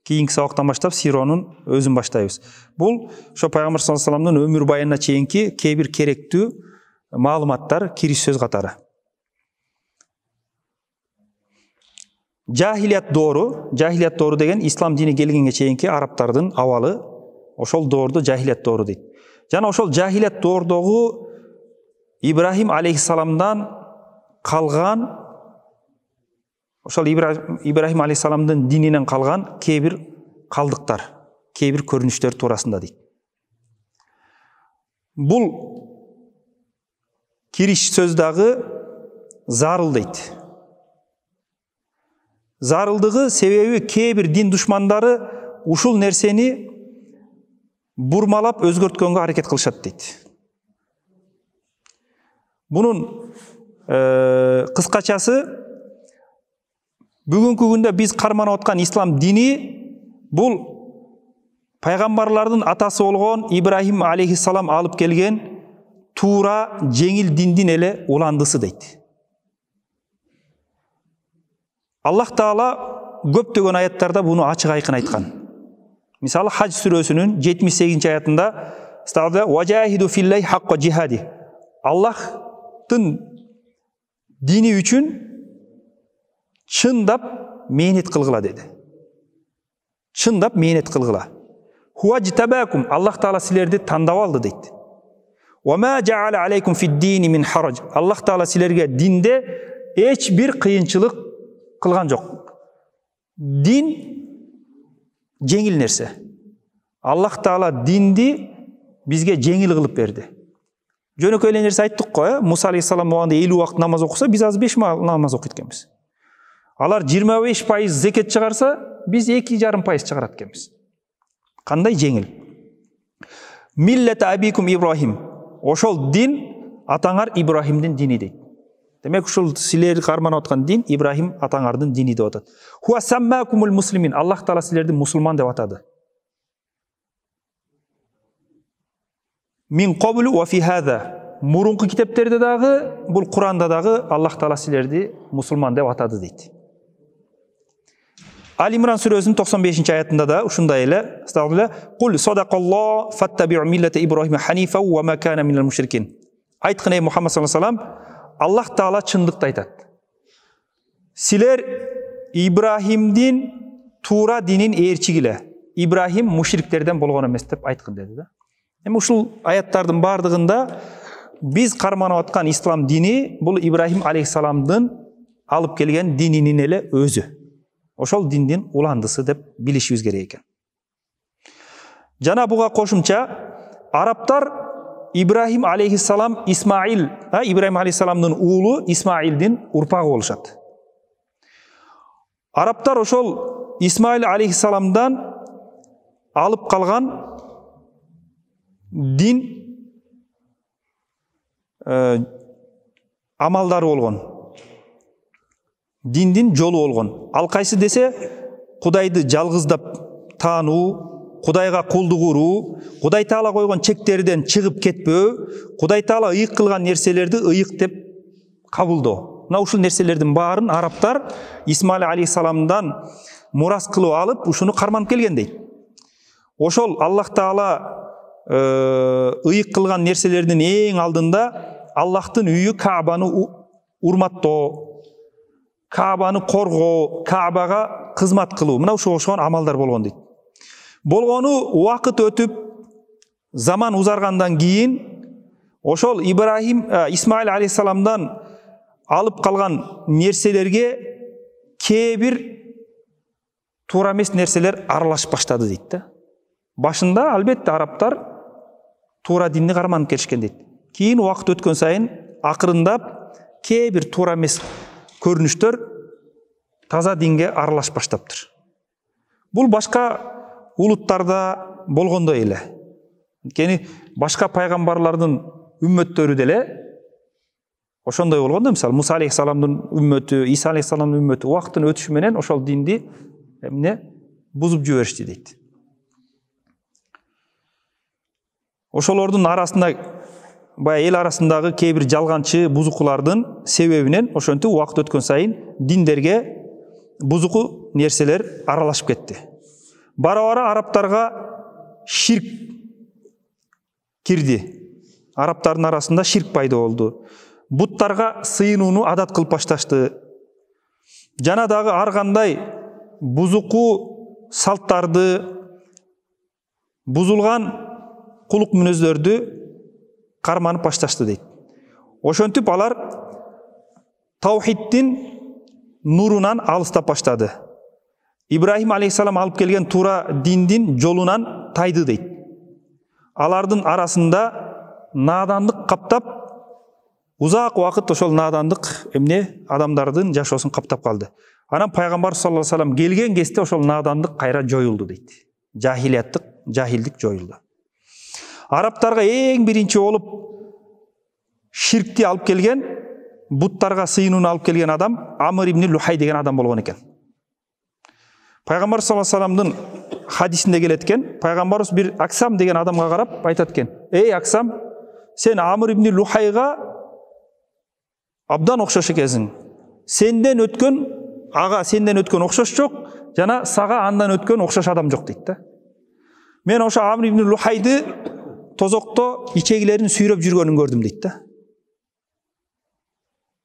S1: Кийинки сабактан баштап сиронун өзүн баштайбыз. Бул ошо пайгамбар саллаллаху алейхи вассаламдын өмүр баянына чейинки кээ бир керектүү маалыматтар, кириш сөз катары. Жахилият доору деген ислам дини келгенге чейинки арабтардын абалы, ошол доорду жахилият доору дейт. Жана ошол жахилият доордогу Ибрахим алейхиссаламдан қалған, ошол Ибрахим алейхиссаламдын дининен қалған кейбір қалдықтар, кейбір көрүнүштөр туурасында дейт. Бұл кириш сөздагы зарыл дейт. Зарылдығы себеби кейбір дин душмандары ушул нерсени бурмалап өзгөрткөнгө аракет кылышат дейт. Бунун кыскачасы, бүгүнкү күндө биз карманып аткан ислам дини бул пайгамбарлардын атасы болгон Ибрахим алейхиссалам алып келген туура жеңил диндин эле уландысы дейт. Аллах Таала көптөгөн аяттарда буну ачык айкын айткан. Мисалы Хадж сүрөсүнүн 78 аятында сталда важахиду филлай хакка жихади. Аллахтын дини үчүн чындап мээнет кылгыла деди. Чындап мээнет кылгыла. Хуажтабакум, Аллах Таала силерди тандап алды дейт. Вама жаала алейкум фиддини мин харадж. Аллах Таала силерге динде эч бир кыйынчылык кылган жок. Дин жеңил нерсе. Аллах Таала динди бизге жеңил кылып берди. Жөнөкөй эле нерсе айттык го, Муса алейхиссалам моганда 50 убакыт намаз окуса, биз азыр 5 намаз окуйт экенбиз. Алар 25% зекет чыгарса, биз 2,5% чыгарат экенбиз. Кандай жеңил. Миллата абикум Ибрахим. Ошол дин атаңар Ибрахимдин дини дейт. Демек ушул силер карманып аткан дин Ибрахим атаңардын дини деп атат. Хуа саммакумул муслимин. Аллах Таала силерди мусулман деп атады. Мин qablу ва фи хаза. Мурунку китептерде дагы, бул Куранда дагы Аллах Таала силерди мусулман деп атады дейт. Али Имран сүрөсүнүн 95 аятында да ушундай эле стагыла кул садакалло фаттабиу миллата Ибрахим ханифа ва ма кана минал мушрикин. Айткан ey Мухаммад саллаллаху алейхи ва саллям, Аллах Таала чындыкты айтат. Силер Ибрахимдин туура динин ээрчигиле. Ибрахим мушриктерден болгон эмес деп айткан деди да. Эми ушул аяттардын бардыгында биз карманып аткан ислам дини бул Ибрахим алейхиссаламдын алып келген дининин эле өзү. Ошол диндин уландысы деп билишибиз керек экен. Жана буга кошумча арабтар Ибрахим алейхиссалам Исмаил, Ибрахим алейхиссаламдын уулу Исмаилдин урпагы болушат. Арабтар ошол Исмаил алейхиссаламдан алып калган дин амалдары болгон. Диндин жолу болгон. Ал кайсы десе, Кудайды жалгыздап таануу, Кудайга кулдук уруу, Кудай Таала койгон чектерден чыгып кетпөө, Кудай Таала ыйык кылган нерселерди ыйык деп кабылдоо. Мына ушул нерселердин баарын арабтар Исмаил алейхиссаламдан мурас кылып алып, ушуну карманып келген дейт. Ошол Аллах Таала ыйык кылган нерселердин эң алдында Аллахтын үйү Каабаны урматтоо, Каабаны коргоо, Каабага кызмат кылуу. Мына ушул окшогон амалдар болгон дейт. Болгону убакыт өтүп, заман узаргандан кийин ошол Исмаил алейхиссаламдан алып калган нерселерге кээ бир туура эмес нерселер аралашып баштады дейт да. Башында албетте арабтар туура динни карманып келишкен дейт. Кийин убакыт өткөн сайын акырындап кээ бир туура эмес көрүнүштөр таза динге аралашып баштаптыр. Бул башка улуттарда болгондой эле. Анткени башка пайгамбарлардын үммөттөрү деле ошондой болгон да. Мисалы Муса алейхиссаламдын үммөтү, Иса алейхиссаламдын үммөтү убакыттын өтүшү менен ошол динди бузуп жиберишти дейт. Ошолордун арасында бая эл арасындагы кээ бир жалганчы бузукулардын себебинен ошентип убакыт өткөн сайын диндерге бузуку нерселер аралашып кетти. Бара-бара арабтарга ширк кирди. Арабтардын арасында ширк пайда болду. Буттарга сыйынууну адат кылып башташты. Жана дагы ар кандай бузуку салттарды, бузулган кулук мүнөздөрдү карманып башташты дейт. ошентип алар таухиддин нурунан алыстап баштады. Ибрахим алейхиссалам алып келген туура диндин жолунан тайды дейт. Алардын арасында надандык каптап, узак убакыт ошол надандык адамдардын жашоосун каптап калды. Анан пайгамбар саллаллаху алейхи вассалам келген кезде ошол надандык кайра жоюлду дейт. Жахилдик жоюлду. Арабтарга эң биринчи болуп ширкти алып келген, буттарга сыйынууну алып келген адам Амр ибн Лухай деген адам болгон экен. Пайгамбар саллаллаху алейхи вассаламдын хадисинде келет экен, пайгамбарыбыз бир Аксам деген адамга карап айтат экен: "Эй Аксам, сен Амр ибн Лухайга абдан окшош экенсиң. Сенден өткөн окшош жок, жана сага андан өткөн окшош адам жок" дейт да. Мен ошо Амр ибн Лухайды тозокто ичегилерин сүйрөп жүргөнүн көрдүм дейт да.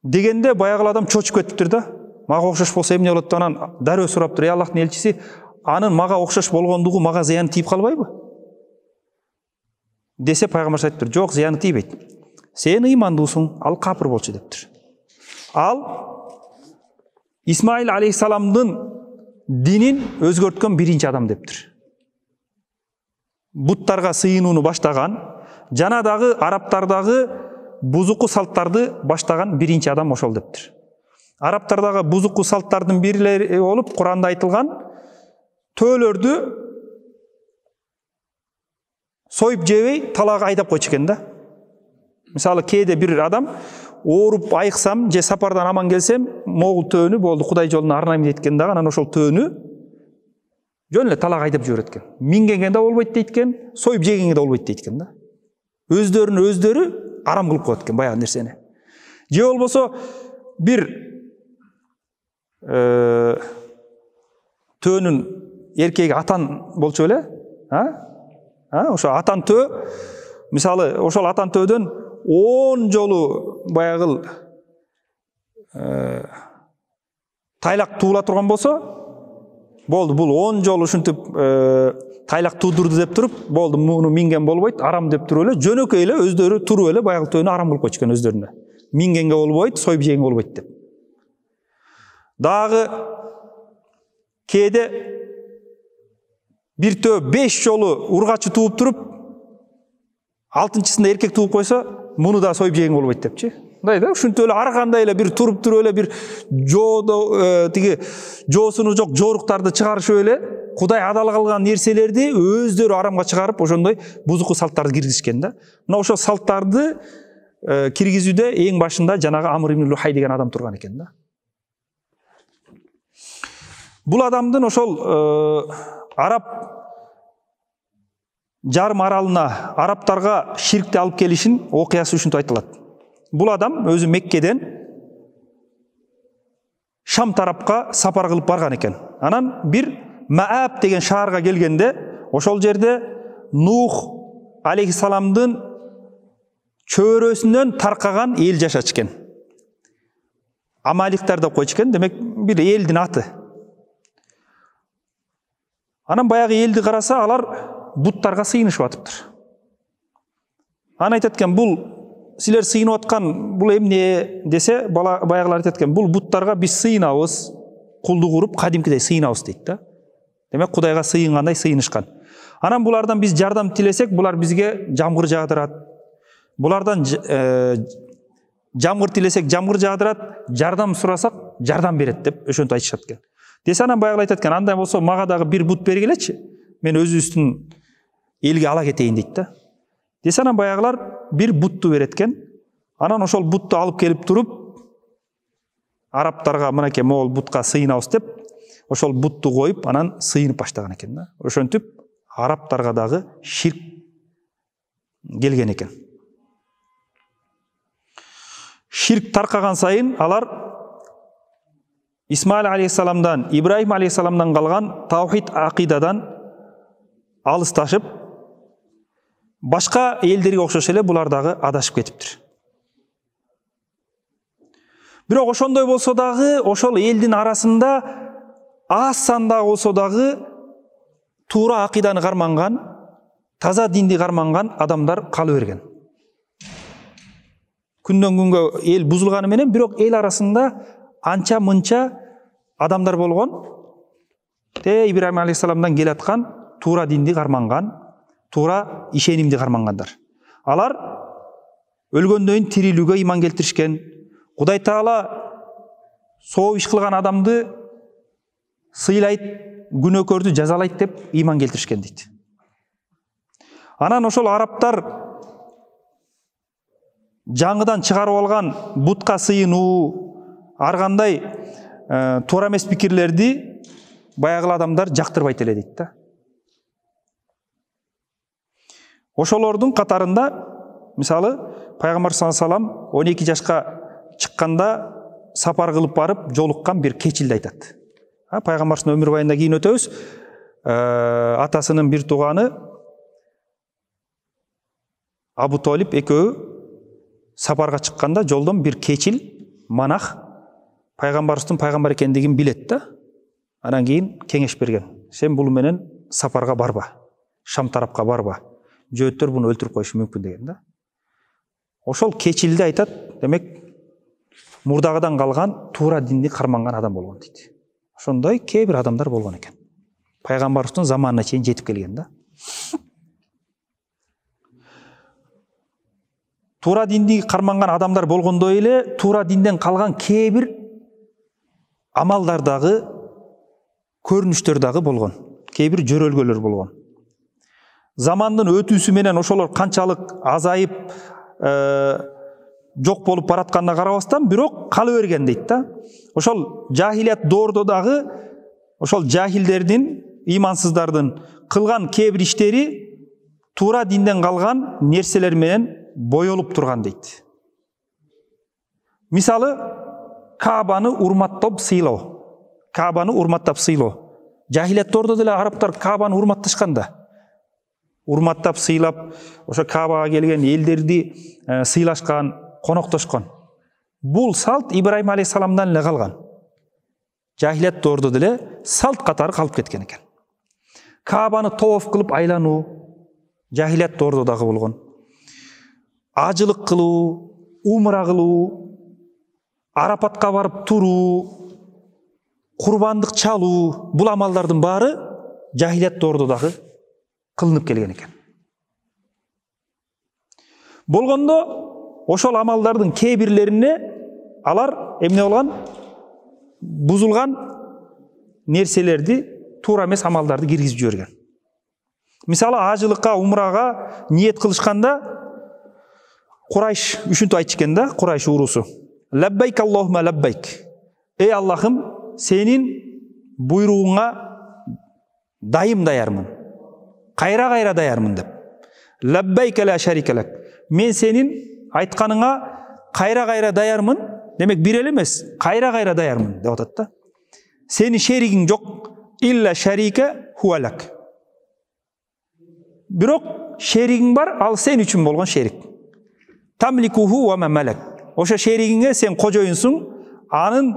S1: Дегенде баягыл адам чочуп кетиптир да. Мага окшош болсо эмне болот? Анан дарөө сураптыр: "Ey Аллахтын элчиси, анын мага окшош болгондугу мага зыяны тийип калбайбы?" Десе пайгамбар айтыптыр: "Жок, зыяны тийбейт. Сен ыймандуусуң, ал капыр болчу" дептир. Ал Исмаил алейхиссаламдын динин өзгөрткөн биринчи адам дептир. Буттарга сыйынууну баштаган, жана дагы арабтардагы бузуку салттарды баштаган биринчи адам ошол дептир. Арабтардагы бузуку салттардын бирлери болуп Куранда айтылган төөлөрдү союп жебей талаага айдап койчу экен да. Мисалы кээде бир адам ооруп айыксам же сапардан аман келсем, могул төөнү болду Кудай жолуна арнайм дейт экен дагы, анан ошол төөнү жөн эле талаага айдап жиберет экен. Мингенге да болбойт дейт экен, союп жегенге да болбойт дейт экен да. Өздөрү арам кылып коет экен баягы нерсени. Же болбосо бир төөнүн эркеги атан болчу эле, ошо атан төө, мисалы ошол атан төөдөн 10 жолу баягыл тайлак туула турган болсо, болду, бул 10 жолу ушинтип тайлак туудурду деп туруп, болду, муну минген болбойт, арам деп туруп эле, жөнөкөй эле өздөрү туруп эле баягыл төөнү арам кылып койчу экен өздөрүнө. Мингенге болбойт, союп жегенге болбойт деп. Дагы кээде бир төө 5 жолу ургачы тууп туруп, 6-чысында эркек тууп койсо, муну да союп жегенге болбойт депчи. Мындай да, ушинтип эле ар кандай эле бир туруп эле бир тиги жоосуну жок жоруктарды чыгарышып эле Кудай адал кылган нерселерди өздөрү арамга чыгарып, ошондой бузуку салттарды киргизишкен да. Мына ошол салттарды киргизүүдө эң башында жанагы Амр ибн Лухай деген адам турган экен да. Бул адамдын ошол араб жарым аралына арабтарга ширкти алып келишин окуясы ушинтип айтылат. Бул адам өзү Меккеден Шам тарапка сапар кылып барган экен. Анан бир Мааб деген шаарга келгенде, ошол жерде Нух алейхиссаламдын чөйрөсүнөн таркаган эл жашачу экен. Амаликтер деп койчу экен, демек бир элдин аты. Анан баягы элди караса, алар буттарга сыйынышып атыптыр. Анан айтат экен: "Бул силер сыйынып аткан бул эмне?" десе, баягылар айтат экен: "Бул буттарга биз сыйынабыз, кулдук уруп кадимкидей сыйынабыз" дейт да. Демек Кудайга сыйынгандай сыйынышкан. Анан булардан биз жардам тилесек, булар бизге жамгыр жаадырат. Булардан жамгыр тилесек жамгыр жаадырат, жардам сурасак жардам берет деп ошентип айтышат экен. Десе, анан баягы айтат экен: "Андай болсо мага дагы бир бут бергилечи, мен өзүбүздүн элге ала кетейин" дейт да. Десе, анан баягылар бир бутту берет экен. Анан ошол бутту алып келип туруп, арабтарга мынакей могул бутка сыйынабыз деп, ошол бутту коюп, анан сыйынып баштаган экен да. Ошентип арабтарга дагы ширк келген экен. Ширк таркаган сайын алар Исмаил алейхиссаламдан, Ибрахим алейхиссаламдан калган таухид акидадан алысташып, башка элдерге окшош эле булар дагы адашып кетиптир. Бирок ошондой болсо дагы, ошол элдин арасында аз санда болсо дагы туура акиданы карманган, таза динди карманган адамдар кала берген. күндөн күнгө эл бузулганы менен, бирок эл арасында анча мынча адамдар болгон. Ибраим алейхисаламдан келаткан туура динди карманган, туура ишенимди кармангандар. Алар өлгөндөн кийин тирилүүгө иман келтиришкен. Кудай Таала соо иш кылган адамды сыйлайт, күнөөкөрдү жазалайт деп иман келтиришкен дейт. Анан ошол арабтар жаңыдан чыгарып алган бутка сыйынуу, ар кандай туура эмес пикирлерди баягы адамдар жактырбайт эле дейт да. Ошолордун катарында мисалы пайгамбар саллаллаху алейхи вассалам 12 жашка чыкканда сапар кылып барып жолуккан бир кечилди айтат. Пайгамбардын өмүр байында кийин өтөбүз. Атасынын бир тууганы Абу Толип экөө сапарга чыкканда жолдон бир кечил манах пайгамбарыбыздын пайгамбар экендигин билет да. Анан кийин кеңеш берген. Сен бул менен сапарга барба, Шам тарапка барба. Жөөттөр буну өлтүрүп коюшу мүмкүн деген да. Ошол кечилди айтат, демек мурдагыдан калган туура динди карманган адам болгон дейт. Ошондой кээ бир адамдар болгон экен. Пайгамбарыбыздын заманына чейин жетип келген да. Туура динди карманган адамдар болгондой эле туура динден калган кээ бир амалдар дагы, көрүнүштөр дагы болгон. Кээ бир жөрөлгөлөр болгон. Замандын өтүүсү менен ошолор канчалык азайып, жок болуп баратканына карабастан, бирок кала берген дейт да. Ошол жахилият доордо дагы ошол жахилдердин, имансыздардын кылган кээ бир иштери туура динден калган нерселер менен боелуп турган дейт. Мисалы, Каабаны урматтап сыйлоо. Каабаны урматтап сыйлоо. Жахилият доордо деле арабтар Каабаны урматташканда. Урматтап сыйлап, ошо Каабага келген элдерди сыйлашкан, коноктошкон. Бул салт Ибраим алейхисаламдан эле калган. Жахилият доордо деле салт катары калып кеткен экен. Каабаны тооф кылып айлануу жахилият доордо дагы болгон. Ажылык кылуу, умра кылуу, Арапатка барып туруу, курбандык чалуу, бул амалдардын баары жахилият доордо дагы кылынып келген экен. Болгондо ошол амалдардын кээ бирлерине алар эмне болгон? Бузулган нерселерди, туура эмес амалдарды киргизип жиберген. Мисалы, ажылыкка, умрага ниет кылышканда Курайш үчүнтүп айтышкен да, Курайш уруусу. Лаббайк Аллахума лаббайк. Эй Аллахым, сенин буйругуңа дайым даярмын. Кайра даярмын деп. Лаббайк ла шарика лак. Мен сенин айтканыңа кайра даярмын. Демек бир эле эмес, кайра даярмын деп атат да. Сенин шеригиң жок. Илля шарика хуалак. Бирок шеригиң бар, ал сен үчүн болгон шерик. Тамликуху ва мамалак. Ошо шеригиңе сен кожоюнсуң, анын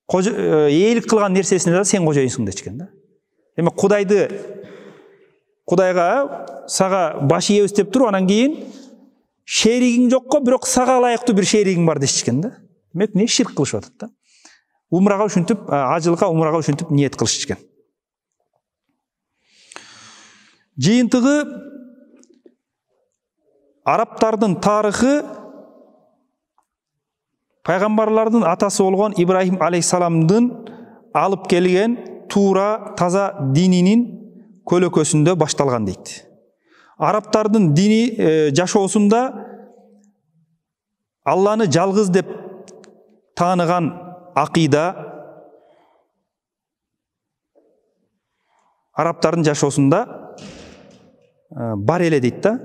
S1: ээлик кылган нерсесине да сен кожоюнсуң дечкен да. Демек Кудайга сага баш ийебиз деп туруп, анан кийин шеригиң жокко, бирок сага ылайыктуу бир шеригиң бар дешишкен да. Демек не ширк кылышып атат да. Умрага ушинтип, ажылыкка, умрага ушинтип ниет кылышышкен. Жыйынтыгы арабтардын тарыхы пайгамбарлардын атасы болгон Ибраим алейхисаламдын алып келген туура таза дининин көлөкөсүндө башталган дейт. Арабтардын дини жашоосунда Алланы жалгыз деп тааныган акыйда арабтардын жашоосунда бар эле дейт да.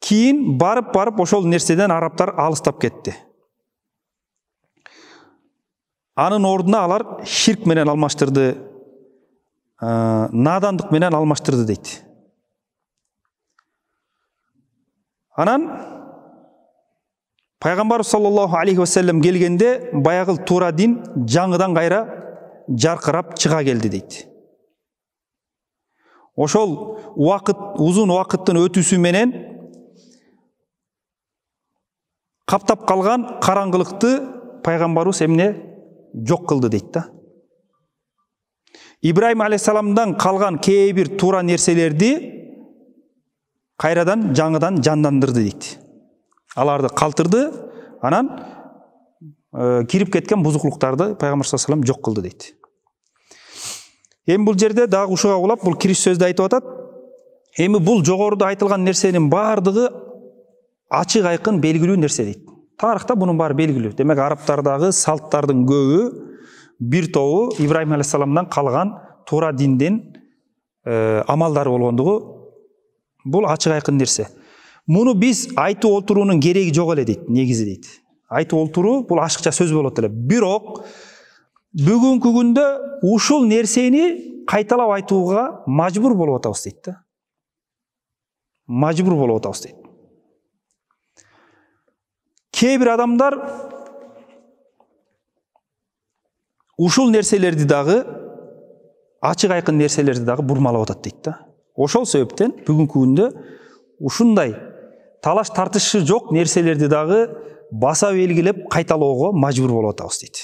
S1: Кийин барып ошол нерседен арабтар алыстап кетти. Анын ордуна алар ширк менен алмаштырды, надандык менен алмаштырды дейт. Анан пайгамбар саллаллаху алейхи вассалам келгенде баягы туура дин жаңыдан кайра жаркырап чыга келди дейт. Ошол узун убакыттын өтүүсү менен каптап калган караңгылыкты пайгамбарыбыз эмне жок кылды дейт да. Ибраим алейхисаламдан калган кээ бир туура нерселерди кайрадан жаңыдан жандандырды дейт. Аларды калтырды, анан кирип кеткен бузуклуктарды пайгамбар саллаллаху алейхи вассалам жок кылды дейт. Эми бул жерде дагы ушуга улап бул кириш сөздү айтып атат. Эми бул жогоруда айтылган нерсенин баардыгы ачык айкын белгилүү нерсе дейт. Тарыхта бунун баары белгилүү. Демек араптардагы салттардын көбү бир тобу Ибраим алейхисаламдан калган туура диндин амалдары болгондугу бул ачык айкын нерсе. Муну биз айтып отуруунун кереги жок эле дейт, негизи дейт. Айтып отуруу бул ашыкча сөз болот эле. Бирок бүгүнкү күндө ушул нерсени кайталап айтууга мажбур болуп атабыз дейт да. Мажбур болуп атабыз дейт. Кээ бир адамдар ушул нерселерди дагы ачык айкын нерселерди дагы бурмалап атат дейт да. Ошол себептен бүгүнкү күндө ушундай талаш тартышы жок нерселерди дагы баса белгилеп кайталоого мажбур болуп атабыз дейт.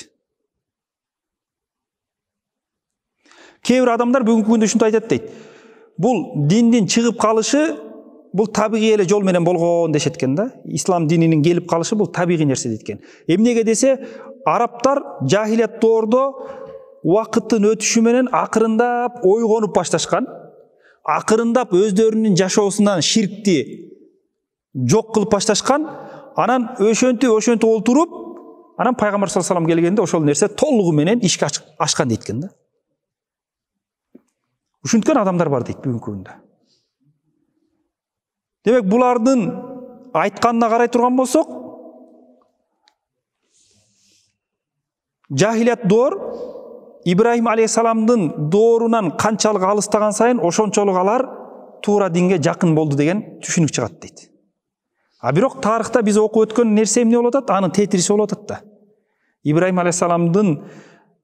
S1: Кээ бир адамдар бүгүнкү күндө ушундай айтат дейт. Бул диндин чыгып калышы бул табигый эле жол менен болгон дешет экен да. Ислам дининин келип калышы бул табигый нерсе дейт экен. Эмнеге десе, арабтар жахилият доордо убакыттын өтүшү менен акырындап ойгонуп башташкан. Акырындап өздөрүнүн жашоосунан ширкти жок кылып башташкан. Анан ошентип олтуруп, анан пайгамбар саллаллаху алейхи вассалам келгенде ошол нерсе толугу менен ишке ашкан дейт экен да. Ушинткен адамдар бар дейт бүгүнкү күндө. Демек булардын айтканына карай турган болсок, жахилият доор Ибраим алейхисаламдын доорунан канчалык алыстаган сайын ошончолук алар туура динге жакын болду деген түшүнүк чыгат дейт. А бирок тарыхта биз окуп өткөн нерсе эмне болуп атат? Анын тетириси болуп атат да. Ибраим алейхисаламдын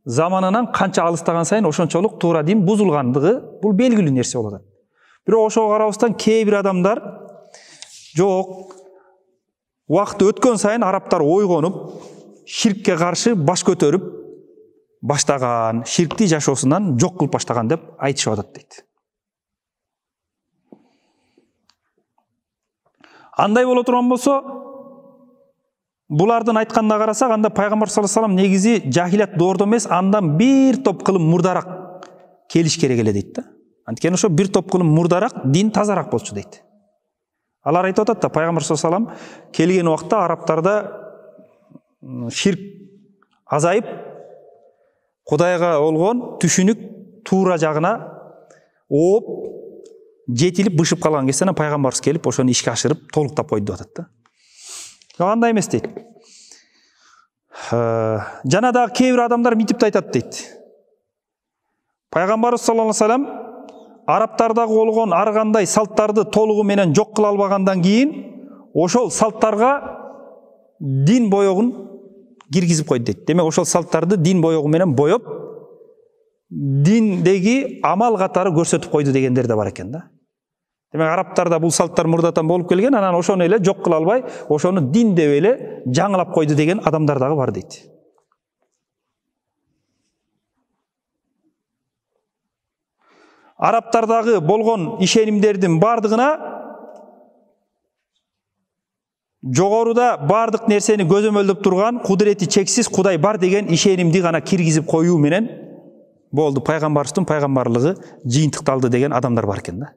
S1: заманынан канча алыстаган сайын ошончолук туура дин бузулгандыгы бул белгилүү нерсе болуп атат. Бирок ошого карабастан кээ бир адамдар жок, убакыт өткөн сайын араптар ойгонуп, ширкке каршы баш көтөрүп баштаган, ширкти жашоосунан жок кылып баштаган деп айтышып атат дейт. Андай боло турган болсо, булардын айтканына карасак, анда пайгамбар саллаллаху алейхи вассалам негизи жахилият доордо эмес, андан бир топ кылым мурдарак келиш керек эле дейт да. Анткени ошо бир топ кылым мурдарак дин тазарак болчу дейт. Алар айтып атат да, пайгамбар саллаллаху алейхи вассалам келген убакта араптарда ширк азайып, Кудайга болгон түшүнүк туура жагына ооп, жетилип бышып калган кезде пайгамбарыбыз келип ошону ишке ашырып толуктап койду деп атат да. Андай эмес дейт. Жана дагы кээ бир адамдар мынтип да айтат дейт. Пайгамбарыбыз саллаллаху алейхи вассалам араптардагы болгон ар кандай салттарды толугу менен жок кыла албагандан кийин ошол салттарга дин боёгун киргизип койду дейт. Демек ошол салттарды дин боёгу менен боёп, диндеги амал катары көрсөтүп койду дегендер да бар экен да. Демек араптарда бул салттар мурдатан болуп келген, анан ошону эле жок кыла албай, ошону дин деп эле жаңылап койду деген адамдар дагы бар дейт. Араптардагы болгон ишенимдердин бардыгына жогоруда бардык нерсени көзөмөлдөп турган кудурети чексиз Кудай бар деген ишенимди гана киргизип коюу менен болду, пайгамбарыбыздын пайгамбарлыгы жыйынтыкталды деген адамдар бар экен да.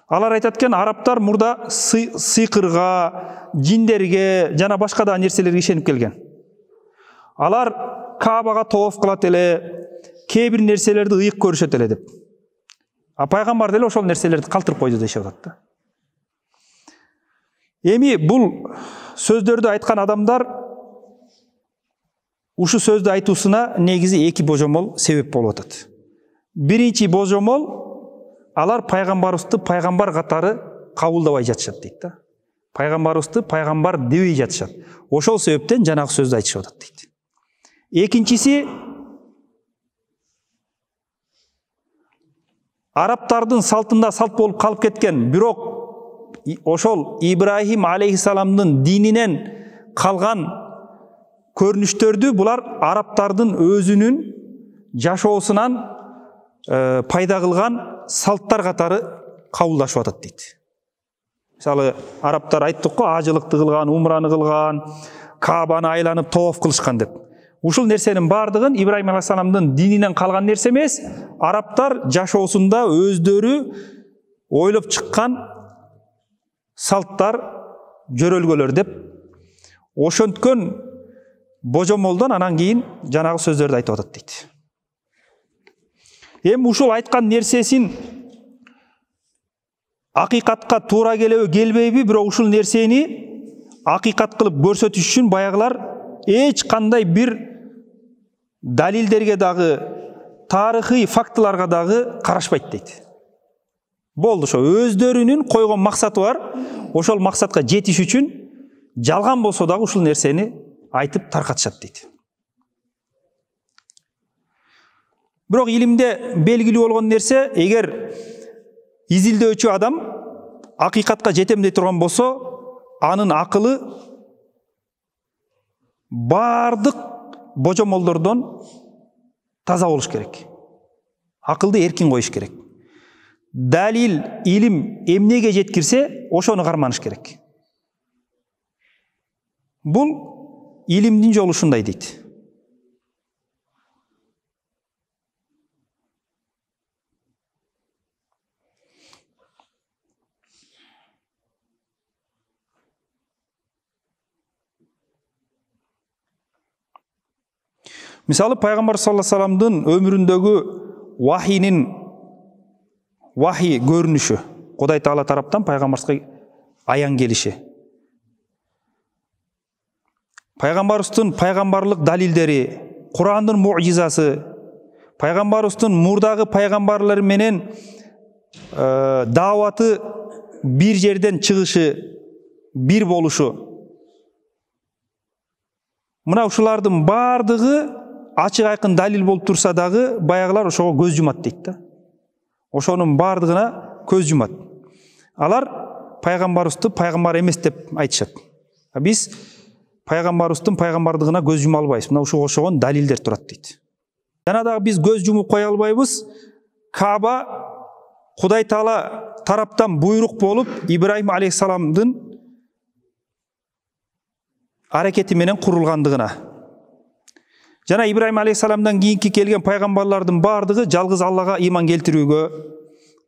S1: Алар айтат экен, араптар мурда сыйкырга, жиндерге жана башка да нерселерге ишенип келген. Алар Каабага тооф кылат эле, кээ бир нерселерди ыйык көрүшөт эле деп. А пайгамбар деле ошол нерселерди калтырып койду дешип атат да. Эми бул сөздөрдү айткан адамдар ушу сөздү айтуусуна негизи эки божомол себеп болуп атат. Биринчи божомол, алар пайгамбарыбызды пайгамбар катары кабылдабай жатышат дейт да. Пайгамбарыбызды пайгамбар дебей жатышат. Ошол себептен жанагы сөздү айтышып атат дейт. Экинчиси, араптардын салтында салт болуп калып кеткен, бирок ошол Ибрахим алейхисаламдын дининен калган көрүнүштөрдү булар арабтардын өзүнүн жашоосунан пайда кылган салттар катары кабылдашып атат дейт. Мисалы, арабтар айттык го, ажылыкты кылган, умраны кылган, Каабаны айланып таваф кылышкан деп. Ушул нерсенин бардыгын Ибрахим алейхисаламдын дининен калган нерсе эмес, арабтар жашоосунда өздөрү ойлоп чыккан салттар, жөрөлгөлөр деп. Ошонткөн божомолдон анан кийин жанагы сөздөрдү айтып атат дейт. Эми ушул айткан нерсесин акыйкатка туура келеби, келбейби, бирок ушул нерсени акыйкат кылып көрсөтүш үчүн баягылар эч кандай бир далилдерге дагы, тарыхый фактыларга дагы карашпайт дейт. Болду, ошо өздөрүнүн койгон максаты бар. Ошол максатка жетиш үчүн жалган болсо дагы ушул нерсени айтып таркатышат дейт. Бирок илимде белгилүү болгон нерсе, эгер изилдөөчү адам акыйкатка жетем дей турган болсо, анын акылы бардык божомолдордон таза болуш керек. Акылды эркин коюш керек. Далил, илим эмнеге жеткирсе, ошону карманыш керек. Бул илимдин жолу ушундай дейт. Мисалы, пайгамбар саллаллаху алейхи вассаламдын өмүрүндөгү вахий көрүнүшү, Кудай Таала тараптан пайгамбарыбызга аян келиши. Пайгамбарыбыздын пайгамбарлык далилдери, Курандын муъжизасы, пайгамбарыбыздын мурдагы пайгамбарлар менен дааваты бир жерден чыгышы, бир болушу. Мына ушулардын бардыгы ачык айкын далил болуп турса дагы, баягылар ошого көз жумат дейт да. Ошонун бардыгына көз жумат. Алар пайгамбарыбызды пайгамбар эмес деп айтышат. Биз пайгамбарыбыздын пайгамбардыгына көз жума албайбыз. Мына ушуга окшогон далилдер турат дейт. Жана дагы биз көз жумуп кое албайбыз. Кааба Кудай Таала тараптан буйрук болуп, Ибрахим алейхисаламдын аракети менен курулгандыгына. Жана Ибрахим алейхисаламдан кийинки келген пайгамбарлардын бардыгы жалгыз Аллага иман келтирүүгө,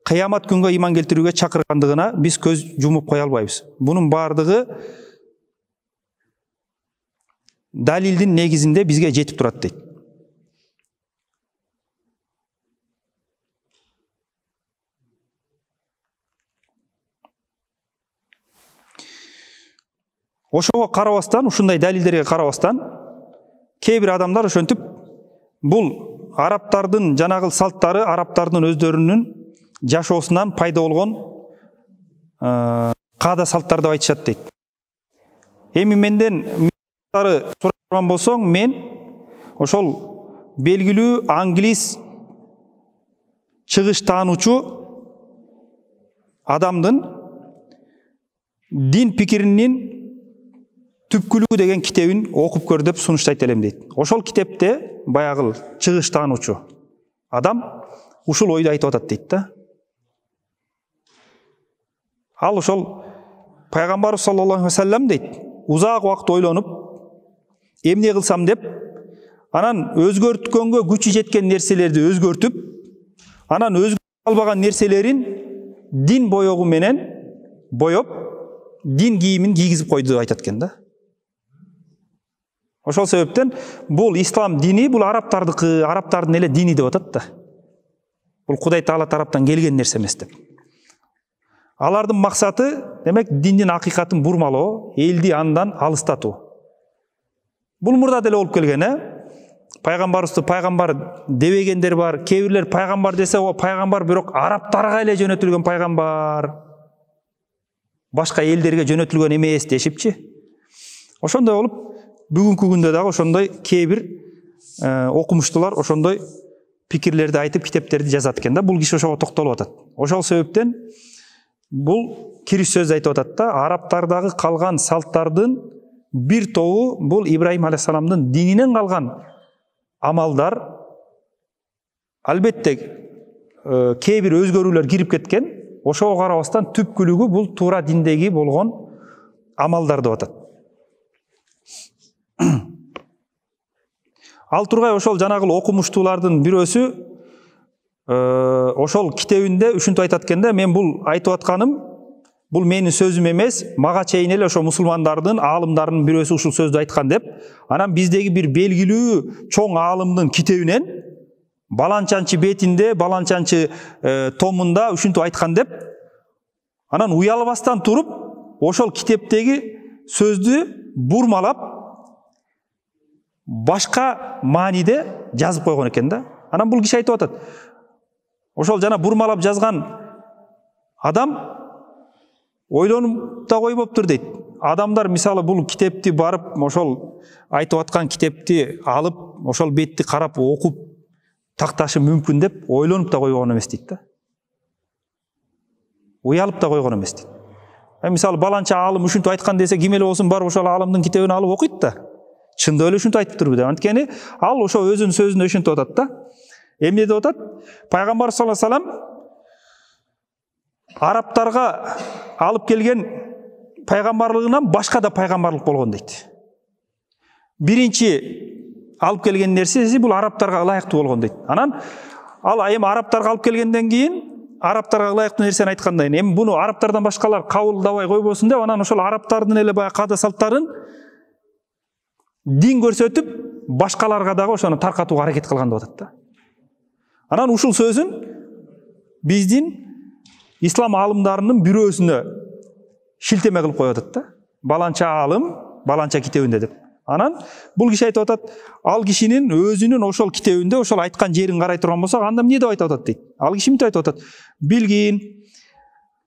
S1: кыямат күнгө иман келтирүүгө чакыргандыгына биз көз жумуп кое албайбыз. Бунун бардыгы далилдин негизинде бизге жетип турат дейт. Ошого карабастан, ушундай далилдерге карабастан, кээ бир адамдар ошентип бул арабтардын жанагыл салттары, арабтардын өздөрүнүн жашоосунан пайда болгон каада салттар деп айтышат дейт. Эми менден сураган болсоң, мен ошол белгилүү англис чыгыш таануучу адамдын дин пикиринин түпкүлүгү деген китебин окуп көр деп сунуштайт элем дейт. Ошол китепте баягыл чыгыш таануучу адам ушул ойду айтып атат дейт да. Ал ошол пайгамбарыбыз саллаллаху алейхи вассалам дейт, узак убакыт ойлонуп, эмне кылсам деп, анан өзгөрткөнгө күчү жеткен нерселерди өзгөртүп, анан өзгөртө албаган нерселерин дин боёгу менен боёп, дин кийимин кийгизип койду деп айтат экен да. Ошол себептен бул ислам дини, бул арабтардыкы, арабтардын эле дини деп атат да. Бул Кудай Таала тараптан келген нерсе эмес деп. Алардын максаты, демек, диндин акыйкатын бурмалоо, элди андан алыстатуу. Бул мурда деле болуп келген, пайгамбарыбызды пайгамбар дебегендер бар. Кээ бирлер пайгамбар десе, о пайгамбар бирок арабтарга эле жөнөтүлгөн пайгамбар, башка элдерге жөнөтүлгөн эмес дешипчи. Ошондой болуп, бүгүнкү күндө дагы ошондой кээ бир окумуштуулар ошондой пикирлерди айтып, китептерди жазат экен да. Бул киши ошого токтолуп атат. Ошол себептен бул кириш сөз айтып атат да, арабтардагы калган салттардын бир тобу бул Ибрахим алейхисаламдын дининен калган амалдар. Албетте кээ бир өзгөрүүлөр кирип кеткен. Ошого карабастан түпкүлүгү бул туура диндеги болгон амалдар деп атат. Ал тургай ошол жанагыл окумуштуулардын бирөөсү ошол китебинде ушинтип айтат экен да, мен бул айтып атканым бул менин сөзүм эмес, мага чейин эле ошо мусулмандардын аалымдарынын бирөөсү ушул сөздү айткан деп, анан биздеги бир белгилүү чоң аалымдын китебинен баланчанчы бетинде, баланчанчы томунда ушинтип айткан деп, анан уялбастан туруп ошол китептеги сөздү бурмалап башка мааниде жазып койгон экен да. Анан бул киши айтып атат, ошол жана бурмалап жазган адам ойлонуп да койбоптур дейт. Адамдар мисалы бул китепти барып, ошол айтып аткан китепти алып, ошол бетти карап окуп такташы мүмкүн деп ойлонуп да койгон эмес дейт да. Уялып да койгон эмес дейт. Мисалы баланча аалым ушинтип айткан десе, ким эле болсун барып ошол аалымдын китебин алып окуйт да. Чындап эле ушинтип айтыптырбы деп. Анткени ал ошо өзүнүн сөзүндө ушинтип атат да. Эмне деп атат? Пайгамбар саллаллаху алейхи вассалам арабтарга алып келген пайгамбарлыгынан башка да пайгамбарлык болгон дейт. Биринчи алып келген нерсеси бул арабтарга ылайыктуу болгон дейт. Анан ал эми арабтарга алып келгенден кийин арабтарга ылайыктуу нерсени айткандан кийин эми буну арабтардан башкалар кабылдабай койбосун деп, анан ошол арабтардын эле баягы каада салттарын дин көрсөтүп, башкаларга дагы ошону таркатууга аракет кылган деп атат да. Анан ушул сөзүн биздин ислам аалымдарынын бирөөсүнө шилтеме кылып коюп атат да. Баланча аалым, баланча китебинде деп. Анан бул киши айтып атат, ал кишинин өзүнүн ошол китебинде ошол айткан жерин карай турган болсок, анда эмне деп айтып атат дейт. Ал киши мынтип айтып атат: билгин,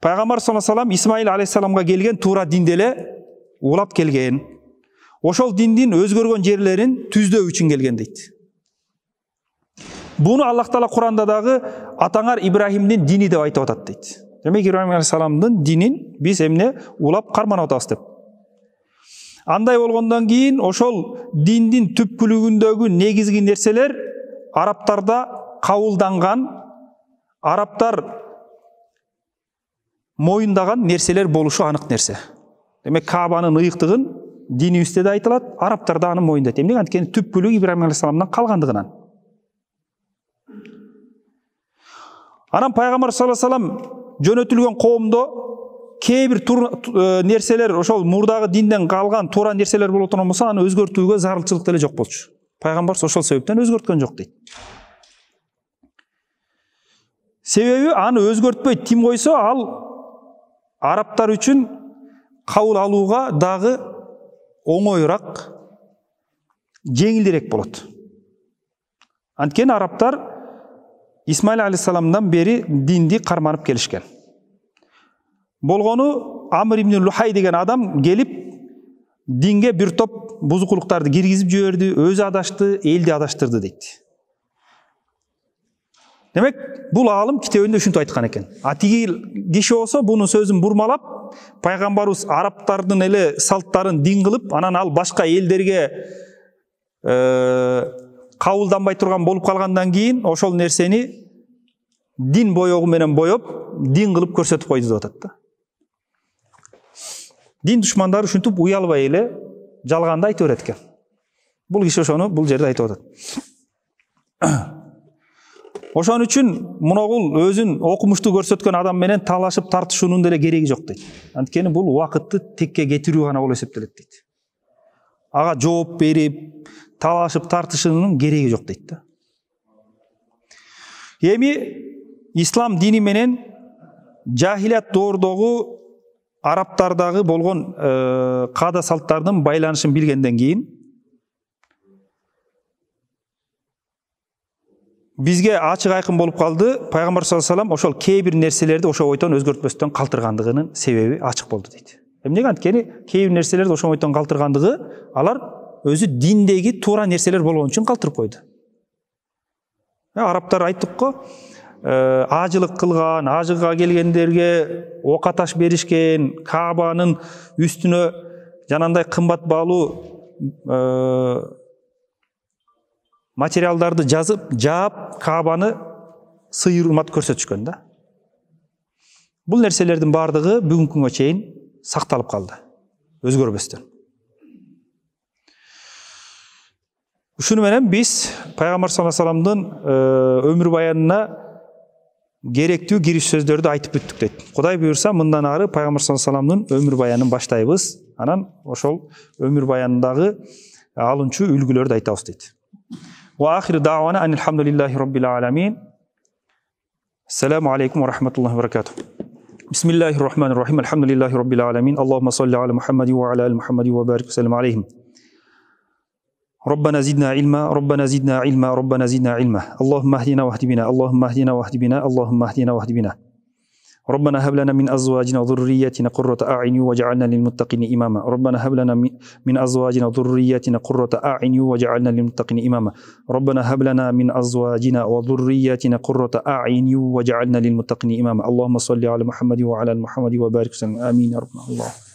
S1: пайгамбар саллаллаху алейхи вассалам Исмаил алейхиссаламга келген туура динде эле улап келген. Ошол диндин өзгөргөн жерлерин түздөө үчүн келген дейт. Буну Аллах Таала Куранда дагы атаңар Ибрахимдин дини деп айтып атат дейт. Демек Ибрахим алейхиссаламдын динин биз эмне улап карманып атабыз деп. Андай болгондон кийин ошол диндин түпкүлүгүндөгү негизги нерселер арабтарда кабылданган, арабтар моюндаган нерселер болушу анык нерсе. Демек Каабанын ыйыктыгын динибизде да айтылат, арабтар да аны моюндайт. Эмне? Анткени түпкүлүгү Ибрахим алейхиссаламдан калгандыгынан. Анан пайгамбар саллаллаху алейхи вассалам жөнөтүлгөн коомдо кээ бир нерселер ошол мурдагы динден калган туура нерселер боло турган болсо, аны өзгөртүүгө зарылчылык деле жок болчу. Пайгамбар ошол себептен өзгөрткөн жок дейт. Себеби аны өзгөртпөй тим койсо, ал арабтар үчүн кабыл алууга дагы оңоюраак, жеңилдирээк болот. Анткени арабтар Исмаил алейхиссаламдан бери динди карманып келишкен. Болгону Амр ибн Лухай деген адам келип динге бир топ бузукулуктарды киргизип жиберди, өзү адашты, элди адаштырды дейт. Демек, бул аалым китебинде ушинтип айткан экен. А тиги киши болсо бунун сөзүн бурмалап, пайгамбарыбыз арабтардын эле салттарын дин кылып, анан ал башка элдерге кабылданбай турган болуп калгандан кийин ошол нерсени дин боёгу менен боеп, дин кылып көрсөтүп койду деп атат да. Дин душмандары ушинтип уялбай эле жалганды айтып берет экен. Бул киши ошону бул жерде айтып атат. Ошон үчүн муногул өзүн окумуштуу көрсөткөн адам менен талашып тартышуунун деле кереги жок дейт. Анткени бул убакытты текке кетирүү гана болуп эсептелет дейт. Ага жооп берип, талашып тартышуунун кереги жок дейт да. Эми ислам дини менен жахилият доордогу арабтардагы болгон каада салттардын байланышын билгенден кийин бизге ачык айкын болуп калды. Пайгамбар саллаллаху алейхи вассалам ошол кээ бир нерселерди ошо бойдон өзгөртпөстөн калтыргандыгынын себеби ачык болду дейт. Эмнеге? Анткени кээ бир нерселерди ошо бойдон калтыргандыгы алар өзү диндеги туура нерселер болгон үчүн калтырып койду. Арабтар айттык го, ажылык кылган, ажыга келгендерге ок аташ беришкен, Каабанын үстүнө жанандай кымбат баалуу материалдарды жаап Каабаны сый урмат көрсөтүшкөн да. Бул нерселердин бардыгы бүгүнкү күнгө чейин сакталып калды, өзгөрбөстөн. Ушуну менен биз пайгамбар саллаллаху алейхи вассаламдын өмүр баянына керектүү кириш сөздөрдү айтып бүттүк дейт. Кудай буйрса, мындан ары пайгамбар саллаллаху алейхи вассаламдын өмүр баянын баштайбыз. Анан ошол өмүр баянындагы алынчу үлгүлөрдү айтабыз дейт. Ва ахиру дa'wana анилхамдулиллахи rabbil alamin. Assalamu alaikum wa rahmatullahi wa barakatuh. Bismillahirrahmanirrahim. Alhamdulillahi rabbil alamin. Allahumma salli ala Muhammadin wa ala ali Muhammadin wa barik wa sallim alayhim. ربنا زدنا علما ربنا زدنا علما ربنا زدنا علما اللهم اهدنا واهد بنا اللهم اهدنا واهد بنا اللهم اهدنا واهد بنا ربنا هب لنا من ازواجنا وذرياتنا قرة اعين واجعلنا للمتقين اماما ربنا هب لنا من ازواجنا وذرياتنا قرة اعين واجعلنا للمتقين اماما ربنا هب لنا من ازواجنا وذرياتنا قرة اعين واجعلنا للمتقين اماما اللهم صل على محمد وعلى محمد وبارك وسلم امين يا رب الله.